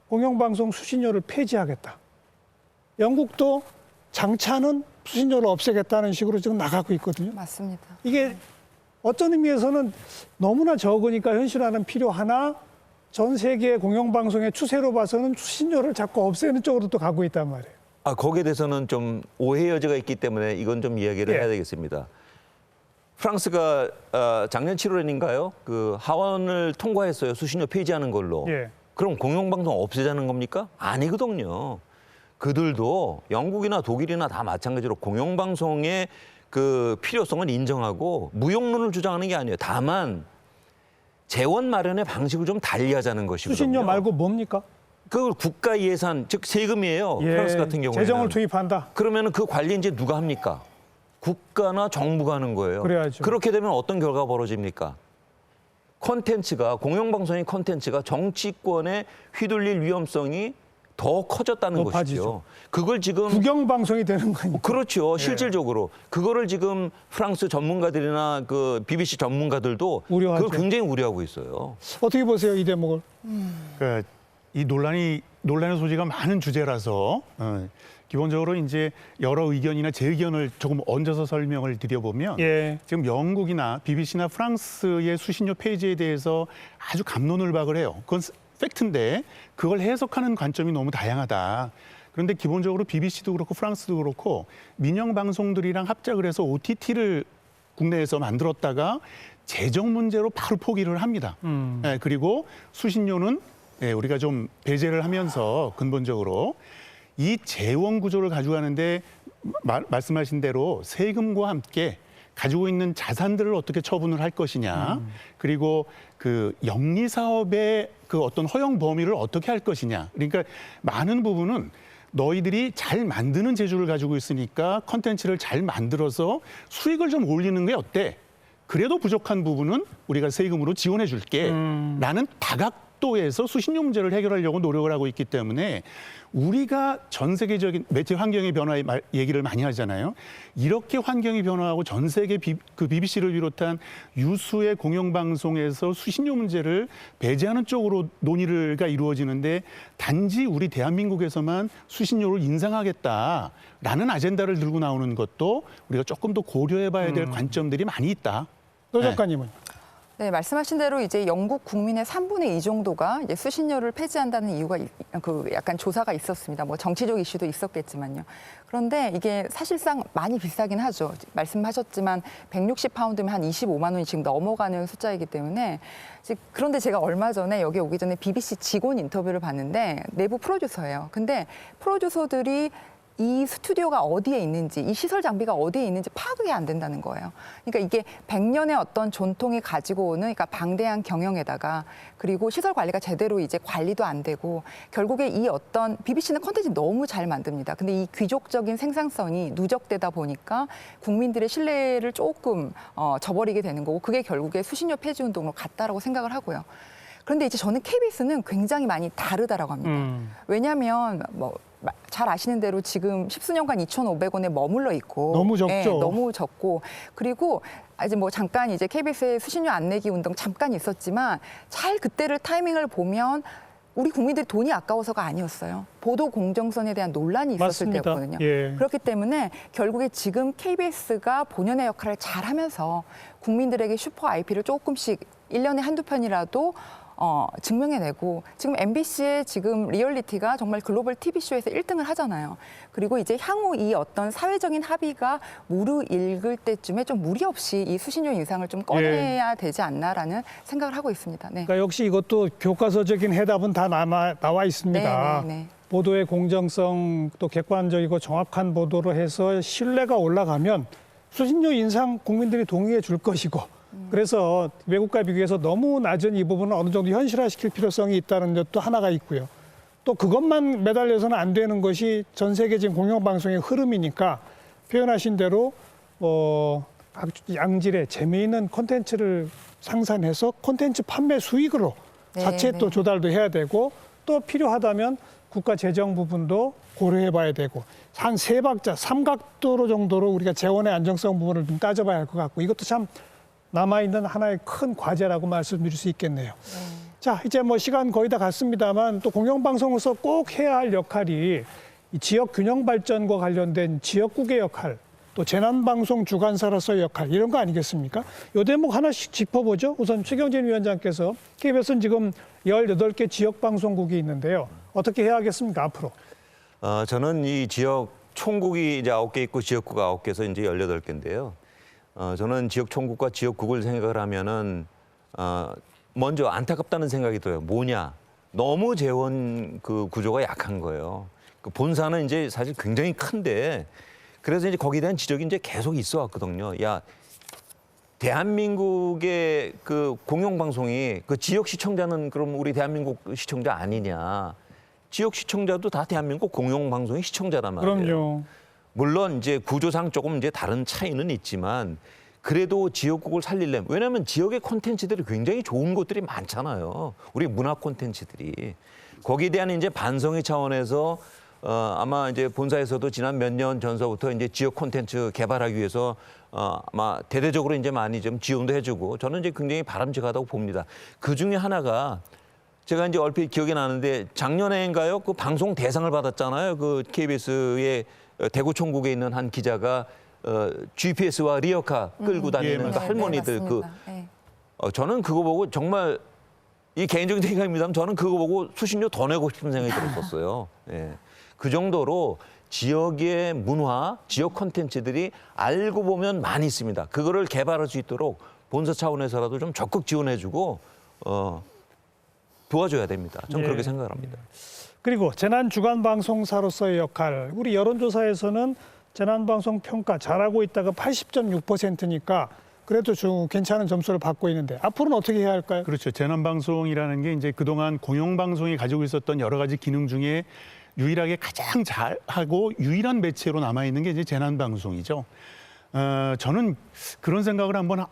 [SPEAKER 1] 공영방송 수신료를 폐지하겠다. 영국도 장차는 수신료를 없애겠다는 식으로 지금 나가고 있거든요.
[SPEAKER 3] 맞습니다.
[SPEAKER 1] 이게 어떤 의미에서는 너무나 적으니까 현실화는 필요하나 전 세계 공영방송의 추세로 봐서는 수신료를 자꾸 없애는 쪽으로 또 가고 있단 말이에요.
[SPEAKER 12] 거기에 대해서는 좀 오해 여지가 있기 때문에 이건 좀 이야기를 해야 되겠습니다. 프랑스가 작년 7월인가요? 그 하원을 통과했어요. 수신료 폐지하는 걸로. 그럼 공영방송 없애자는 겁니까? 아니거든요. 그들도 영국이나 독일이나 다 마찬가지로 공영방송의 그 필요성은 인정하고 무용론을 주장하는 게 아니에요. 다만 재원 마련의 방식을 좀 달리하자는 것이거든요.
[SPEAKER 1] 수신료 말고 뭡니까?
[SPEAKER 12] 그걸 국가 예산, 즉 세금이에요. 프랑스 같은 경우에는.
[SPEAKER 1] 재정을 투입한다.
[SPEAKER 12] 그러면 그 관리 이제 누가 합니까? 국가나 정부가 하는 거예요.
[SPEAKER 1] 그래야죠.
[SPEAKER 12] 그렇게 되면 어떤 결과가 벌어집니까? 공영방송의 콘텐츠가 정치권에 휘둘릴 위험성이 더 커졌다는 것이죠. 그걸 지금
[SPEAKER 1] 국영방송이 되는 거니까.
[SPEAKER 12] 그렇죠. 실질적으로 그거를 지금 프랑스 전문가들이나 그 BBC 전문가들도
[SPEAKER 1] 우려하죠.
[SPEAKER 12] 그걸 굉장히 우려하고 있어요.
[SPEAKER 1] 어떻게 보세요, 이 대목을?
[SPEAKER 5] 그러니까 이 논란의 소지가 많은 주제라서 기본적으로 이제 여러 의견이나 제 의견을 조금 얹어서 설명을 드려보면 지금 영국이나 BBC나 프랑스의 수신료 폐지에 대해서 아주 갑론을박을 해요. 그건 팩트인데 그걸 해석하는 관점이 너무 다양하다. 그런데 기본적으로 BBC도 그렇고 프랑스도 그렇고 민영 방송들이랑 합작을 해서 OTT를 국내에서 만들었다가 재정 문제로 바로 포기를 합니다. 그리고 수신료는 우리가 좀 배제를 하면서 근본적으로 이 재원 구조를 가져가는데 말씀하신 대로 세금과 함께 가지고 있는 자산들을 어떻게 처분을 할 것이냐, 그리고 그 영리 사업의 그 어떤 허용 범위를 어떻게 할 것이냐. 그러니까 많은 부분은 너희들이 잘 만드는 재주를 가지고 있으니까 컨텐츠를 잘 만들어서 수익을 좀 올리는 게 어때? 그래도 부족한 부분은 우리가 세금으로 지원해 줄게. 라는 다각도에서 수신료 문제를 해결하려고 노력을 하고 있기 때문에 우리가 전 세계적인 매체 환경의 변화에 얘기를 많이 하잖아요. 이렇게 환경이 변화하고 전 세계 그 BBC를 비롯한 유수의 공영방송에서 수신료 문제를 배제하는 쪽으로 논의가 이루어지는데 단지 우리 대한민국에서만 수신료를 인상하겠다라는 아젠다를 들고 나오는 것도 우리가 조금 더 고려해봐야 될 관점들이 많이 있다.
[SPEAKER 1] 노 작가님은?
[SPEAKER 3] 네, 말씀하신 대로 이제 영국 국민의 3분의 2 정도가 이제 수신료를 폐지한다는 이유가 약간 조사가 있었습니다. 뭐 정치적 이슈도 있었겠지만요. 그런데 이게 사실상 많이 비싸긴 하죠. 말씀하셨지만 160파운드면 한 25만 원이 지금 넘어가는 숫자이기 때문에 그런데 제가 얼마 전에 여기 오기 전에 BBC 직원 인터뷰를 봤는데 내부 프로듀서예요. 근데 프로듀서들이 이 스튜디오가 어디에 있는지, 이 시설 장비가 어디에 있는지 파악이 안 된다는 거예요. 그러니까 이게 100년의 어떤 전통이 가지고 오는 그러니까 방대한 경영에다가 그리고 시설 관리가 제대로 이제 관리도 안 되고 결국에 이 어떤 BBC는 콘텐츠 너무 잘 만듭니다. 근데 이 귀족적인 생산성이 누적되다 보니까 국민들의 신뢰를 조금 저버리게 되는 거고 그게 결국에 수신료 폐지 운동으로 갔다라고 생각을 하고요. 그런데 이제 저는 KBS는 굉장히 많이 다르다라고 합니다. 왜냐하면 잘 아시는 대로 지금 십수년간 2,500원에 머물러 있고
[SPEAKER 1] 너무 적죠.
[SPEAKER 3] 네, 너무 적고 그리고 이제 잠깐 이제 KBS의 수신료 안 내기 운동 잠깐 있었지만 잘 그때를 타이밍을 보면 우리 국민들이 돈이 아까워서가 아니었어요. 보도 공정성에 대한 논란이 있었을
[SPEAKER 1] 맞습니다.
[SPEAKER 3] 때였거든요.
[SPEAKER 1] 예.
[SPEAKER 3] 그렇기 때문에 결국에 지금 KBS가 본연의 역할을 잘하면서 국민들에게 슈퍼 IP를 조금씩 1년에 한두 편이라도 증명해내고 지금 MBC의 지금 리얼리티가 정말 글로벌 TV쇼에서 1등을 하잖아요. 그리고 이제 향후 이 어떤 사회적인 합의가 무르익을 때쯤에 좀 무리 없이 이 수신료 인상을 좀 꺼내야 되지 않나라는 생각을 하고 있습니다. 네.
[SPEAKER 1] 그러니까 역시 이것도 교과서적인 해답은 다 나와 있습니다.
[SPEAKER 3] 네.
[SPEAKER 1] 보도의 공정성 또 객관적이고 정확한 보도로 해서 신뢰가 올라가면 수신료 인상 국민들이 동의해 줄 것이고 그래서 외국과 비교해서 너무 낮은 이 부분은 어느 정도 현실화시킬 필요성이 있다는 것도 하나가 있고요. 또 그것만 매달려서는 안 되는 것이 전 세계 지금 공영방송의 흐름이니까 표현하신 대로 양질의 재미있는 콘텐츠를 상산해서 콘텐츠 판매 수익으로 자체 또 조달도 해야 되고 또 필요하다면 국가 재정 부분도 고려해 봐야 되고 한 세 박자, 삼각도로 정도로 우리가 재원의 안정성 부분을 좀 따져봐야 할 것 같고 이것도 참 남아있는 하나의 큰 과제라고 말씀드릴 수 있겠네요. 자, 이제 뭐 시간 거의 다 갔습니다만 또 공영방송으로서 꼭 해야 할 역할이 이 지역 균형 발전과 관련된 지역국의 역할, 또 재난방송 주관사로서의 역할 이런 거 아니겠습니까? 이 대목 하나씩 짚어보죠. 우선 최경진 위원장께서 KBS는 지금 18개 지역방송국이 있는데요. 어떻게 해야 하겠습니까, 앞으로?
[SPEAKER 12] 저는 이 지역 총국이 이제 9개 있고 지역국 9개에서 이제 18개인데요. 저는 지역 총국과 지역국을 생각을 하면은 먼저 안타깝다는 생각이 들어요. 뭐냐? 너무 재원 그 구조가 약한 거예요. 그 본사는 이제 사실 굉장히 큰데 그래서 이제 거기에 대한 지적이 이제 계속 있어 왔거든요. 야, 대한민국의 그 공영방송이 그 지역 시청자는 그럼 우리 대한민국 시청자 아니냐. 지역 시청자도 다 대한민국 공영방송의 시청자란 말이에요.
[SPEAKER 1] 그럼요.
[SPEAKER 12] 물론 이제 구조상 조금 이제 다른 차이는 있지만 그래도 지역국을 살리려면 왜냐하면 지역의 콘텐츠들이 굉장히 좋은 것들이 많잖아요. 우리 문화 콘텐츠들이. 거기에 대한 이제 반성의 차원에서 아마 이제 본사에서도 지난 몇 년 전서부터 이제 지역 콘텐츠 개발하기 위해서 아마 대대적으로 이제 많이 좀 지원도 해주고 저는 이제 굉장히 바람직하다고 봅니다. 그 중에 하나가 제가 이제 얼핏 기억이 나는데 작년에인가요? 그 방송 대상을 받았잖아요. 그 KBS의 대구 총국에 있는 한 기자가 GPS와 리어카 끌고 다니는 그 할머니들 저는 그거 보고 정말 이 개인적인 생각입니다만 저는 그거 보고 수신료 더 내고 싶은 생각이 들었었어요. 예. 그 정도로 지역의 문화, 지역 콘텐츠들이 알고 보면 많이 있습니다. 그거를 개발할 수 있도록 본사 차원에서라도 좀 적극 지원해주고 도와줘야 됩니다. 저는 그렇게 생각을 합니다.
[SPEAKER 1] 그리고 재난주간방송사로서의 역할, 우리 여론조사에서는 재난방송 평가 잘하고 있다가 80.6%니까 그래도 좀 괜찮은 점수를 받고 있는데 앞으로는 어떻게 해야 할까요?
[SPEAKER 5] 그렇죠. 재난방송이라는 게 이제 그동안 공영방송이 가지고 있었던 여러 가지 기능 중에 유일하게 가장 잘하고 유일한 매체로 남아있는 게 이제 재난방송이죠. 저는 그런 생각을 한번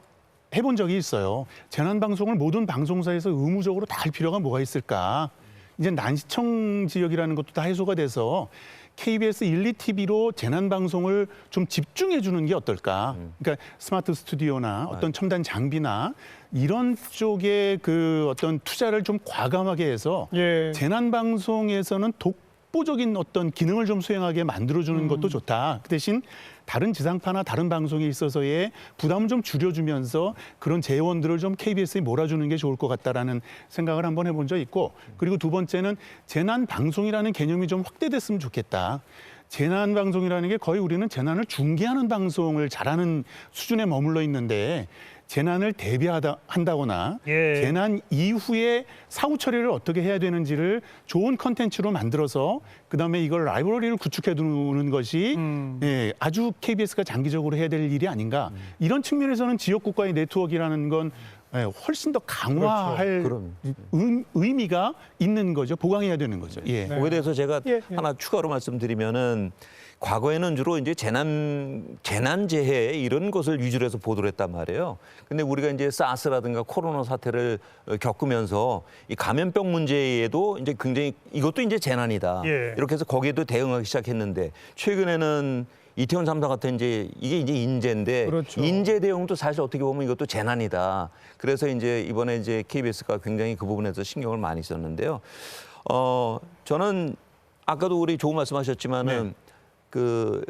[SPEAKER 5] 해본 적이 있어요. 재난방송을 모든 방송사에서 의무적으로 다 할 필요가 뭐가 있을까? 이제 난시청 지역이라는 것도 다 해소가 돼서 KBS 1, 2TV로 재난방송을 좀 집중해 주는 게 어떨까? 그러니까 스마트 스튜디오나 어떤 첨단 장비나 이런 쪽에 그 어떤 투자를 좀 과감하게 해서 재난방송에서는 독보적인 어떤 기능을 좀 수행하게 만들어주는 것도 좋다. 그 대신 다른 지상파나 다른 방송에 있어서의 부담을 좀 줄여주면서 그런 재원들을 좀 KBS에 몰아주는 게 좋을 것 같다라는 생각을 한번 해본 적 있고 그리고 두 번째는 재난방송이라는 개념이 좀 확대됐으면 좋겠다. 재난방송이라는 게 거의 우리는 재난을 중계하는 방송을 잘하는 수준에 머물러 있는데 재난을 대비한다거나 재난 이후에 사후 처리를 어떻게 해야 되는지를 좋은 컨텐츠로 만들어서 그다음에 이걸 라이브러리를 구축해 두는 것이 아주 KBS가 장기적으로 해야 될 일이 아닌가. 이런 측면에서는 지역국가의 네트워크라는 건 훨씬 더 강화할 의미가 있는 거죠. 보강해야 되는 거죠.
[SPEAKER 12] 거기에 대해서 제가 하나 추가로 말씀드리면은 과거에는 주로 이제 재난재해 이런 것을 위주로 해서 보도를 했단 말이에요. 근데 우리가 이제 사스라든가 코로나 사태를 겪으면서 이 감염병 문제에도 이제 굉장히 이것도 이제 재난이다. 이렇게 해서 거기에도 대응하기 시작했는데 최근에는 이태원 3사 같은 이제 이게 이제 인재인데 인재 대응도 사실 어떻게 보면 이것도 재난이다. 그래서 이제 이번에 이제 KBS가 굉장히 그 부분에서 신경을 많이 썼는데요. 저는 아까도 우리 좋은 말씀하셨지만은 그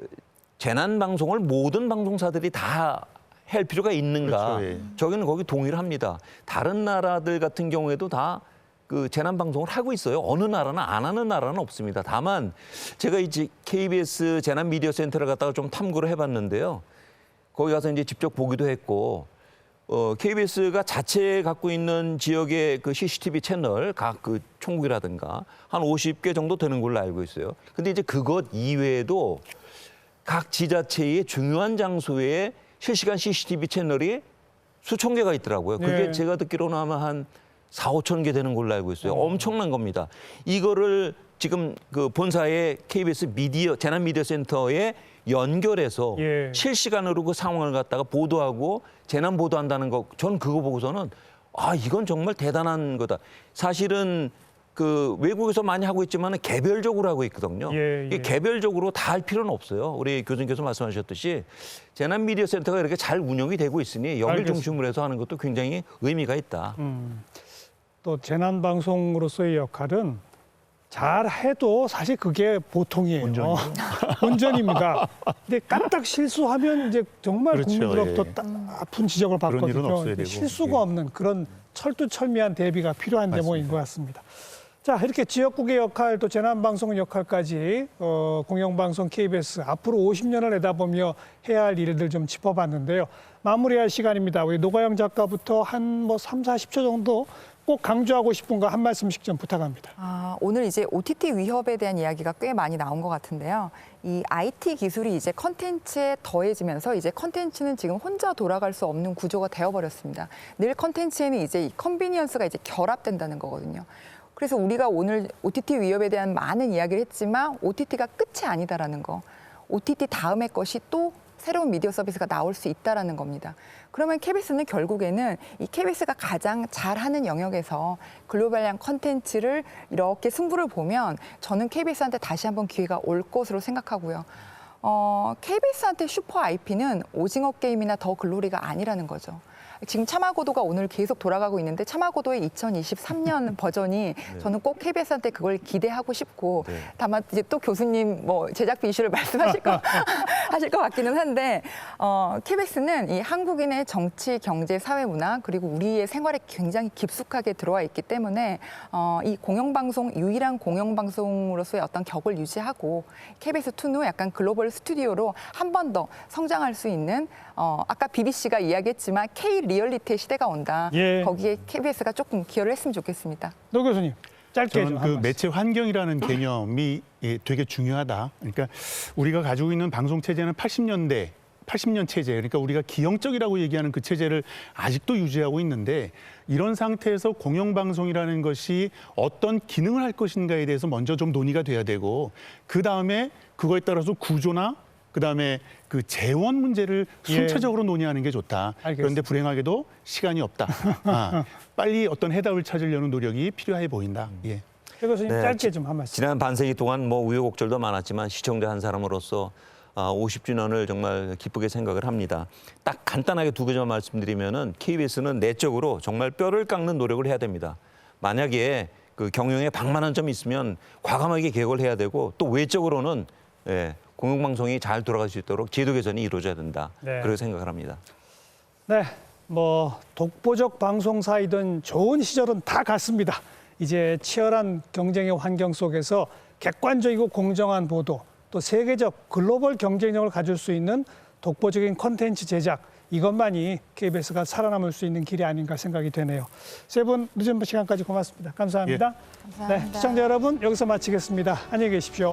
[SPEAKER 12] 재난 방송을 모든 방송사들이 다 할 필요가 있는가? 저기는 거기 동의를 합니다. 다른 나라들 같은 경우에도 다 그 재난 방송을 하고 있어요. 어느 나라는 안 하는 나라는 없습니다. 다만 제가 이제 KBS 재난 미디어 센터를 갔다가 좀 탐구를 해봤는데요. 거기 가서 이제 직접 보기도 했고 KBS가 자체 갖고 있는 지역의 그 CCTV 채널 각 그 총국이라든가 한 50개 정도 되는 걸로 알고 있어요. 근데 이제 그것 이외에도 각 지자체의 중요한 장소에 실시간 CCTV 채널이 수천 개가 있더라고요. 그게
[SPEAKER 1] 네.
[SPEAKER 12] 제가 듣기로는 아마 한 4, 5천 개 되는 걸로 알고 있어요. 엄청난 겁니다. 이거를 지금 그 본사의 KBS 재난 미디어 센터에 연결해서
[SPEAKER 1] 예.
[SPEAKER 12] 실시간으로 그 상황을 갖다가 보도하고 재난 보도한다는 거, 전 그거 보고서는 이건 정말 대단한 거다. 사실은 그 외국에서 많이 하고 있지만 개별적으로 하고 있거든요.
[SPEAKER 1] 예,
[SPEAKER 12] 이게 개별적으로 다 할 필요는 없어요. 우리 교수님께서 말씀하셨듯이 재난 미디어 센터가 이렇게 잘 운영이 되고 있으니 여길
[SPEAKER 1] 알겠습니다.
[SPEAKER 12] 중심으로 해서 하는 것도 굉장히 의미가 있다.
[SPEAKER 1] 또 재난 방송으로서의 역할은 잘해도 사실 그게 보통이에요. 본전입니다. 근데 까딱 실수하면 이제 정말
[SPEAKER 5] 그렇죠.
[SPEAKER 1] 국민으로부터
[SPEAKER 5] 예.
[SPEAKER 1] 아픈 지적을
[SPEAKER 5] 그런 일은
[SPEAKER 1] 받거든요.
[SPEAKER 5] 없어야 되고.
[SPEAKER 1] 실수가 없는 그런 철두철미한 대비가 필요한 대목인 것 같습니다. 자, 이렇게 지역국의 역할 또 재난방송 역할까지 공영방송 KBS 앞으로 50년을 내다보며 해야 할 일들 좀 짚어봤는데요. 마무리할 시간입니다. 우리 노가영 작가부터 한 3, 40초 정도 꼭 강조하고 싶은 거 한 말씀씩 좀 부탁합니다.
[SPEAKER 3] 오늘 이제 OTT 위협에 대한 이야기가 꽤 많이 나온 것 같은데요. 이 IT 기술이 이제 컨텐츠에 더해지면서 이제 컨텐츠는 지금 혼자 돌아갈 수 없는 구조가 되어버렸습니다. 늘 컨텐츠에는 이제 이 컨비니언스가 이제 결합된다는 거거든요. 그래서 우리가 오늘 OTT 위협에 대한 많은 이야기를 했지만 OTT가 끝이 아니다라는 거. OTT 다음의 것이 또 새로운 미디어 서비스가 나올 수 있다라는 겁니다. 그러면 KBS는 결국에는 이 KBS가 가장 잘하는 영역에서 글로벌한 컨텐츠를 이렇게 승부를 보면 저는 KBS한테 다시 한번 기회가 올 것으로 생각하고요. KBS한테 슈퍼 IP는 오징어 게임이나 더 글로리가 아니라는 거죠. 지금 참화고도가 오늘 계속 돌아가고 있는데 참화고도의 2023년 버전이 저는 꼭 KBS한테 그걸 기대하고 싶고 다만 이제 또 교수님 제작비 이슈를 말씀하실 하실 것 같기는 한데 KBS는 이 한국인의 정치, 경제, 사회, 문화 그리고 우리의 생활에 굉장히 깊숙하게 들어와 있기 때문에 이 공영방송 유일한 공영방송으로서의 어떤 격을 유지하고 KBS2는 약간 글로벌 스튜디오로 한 번 더 성장할 수 있는 아까 BBC가 이야기했지만 K 리얼리티의 시대가 온다.
[SPEAKER 1] 예.
[SPEAKER 3] 거기에 KBS가 조금 기여를 했으면 좋겠습니다.
[SPEAKER 1] 노 교수님, 짧게 좀.
[SPEAKER 5] 저는 그 매체 환경이라는 개념이 되게 중요하다. 그러니까 우리가 가지고 있는 방송 체제는 80년 체제, 그러니까 우리가 기형적이라고 얘기하는 그 체제를 아직도 유지하고 있는데 이런 상태에서 공영방송이라는 것이 어떤 기능을 할 것인가에 대해서 먼저 좀 논의가 돼야 되고 그다음에 그거에 따라서 구조나 그다음에 그 재원 문제를 순차적으로 논의하는 게 좋다.
[SPEAKER 1] 알겠습니다.
[SPEAKER 5] 그런데 불행하게도 시간이 없다. 빨리 어떤 해답을 찾으려는 노력이 필요해 보인다. 예.
[SPEAKER 1] 최 교수님 짧게 좀 한 말씀.
[SPEAKER 12] 지난 반세기 동안 우여곡절도 많았지만 시청자 한 사람으로서 50주년을 정말 기쁘게 생각을 합니다. 딱 간단하게 두 가지만 말씀드리면은 KBS는 내적으로 정말 뼈를 깎는 노력을 해야 됩니다. 만약에 그 경영에 방만한 점이 있으면 과감하게 개혁을 해야 되고 또 외적으로는 공영방송이 잘 돌아갈 수 있도록 제도 개선이 이루어져야 된다.
[SPEAKER 1] 네.
[SPEAKER 12] 그렇게 생각을 합니다.
[SPEAKER 1] 네, 독보적 방송사이던 좋은 시절은 다 갔습니다. 이제 치열한 경쟁의 환경 속에서 객관적이고 공정한 보도, 또 세계적 글로벌 경쟁력을 가질 수 있는 독보적인 콘텐츠 제작, 이것만이 KBS가 살아남을 수 있는 길이 아닌가 생각이 되네요. 세 분 늦은 시간까지 고맙습니다. 감사합니다.
[SPEAKER 3] 감사합니다.
[SPEAKER 1] 네, 시청자 여러분 여기서 마치겠습니다. 안녕히 계십시오.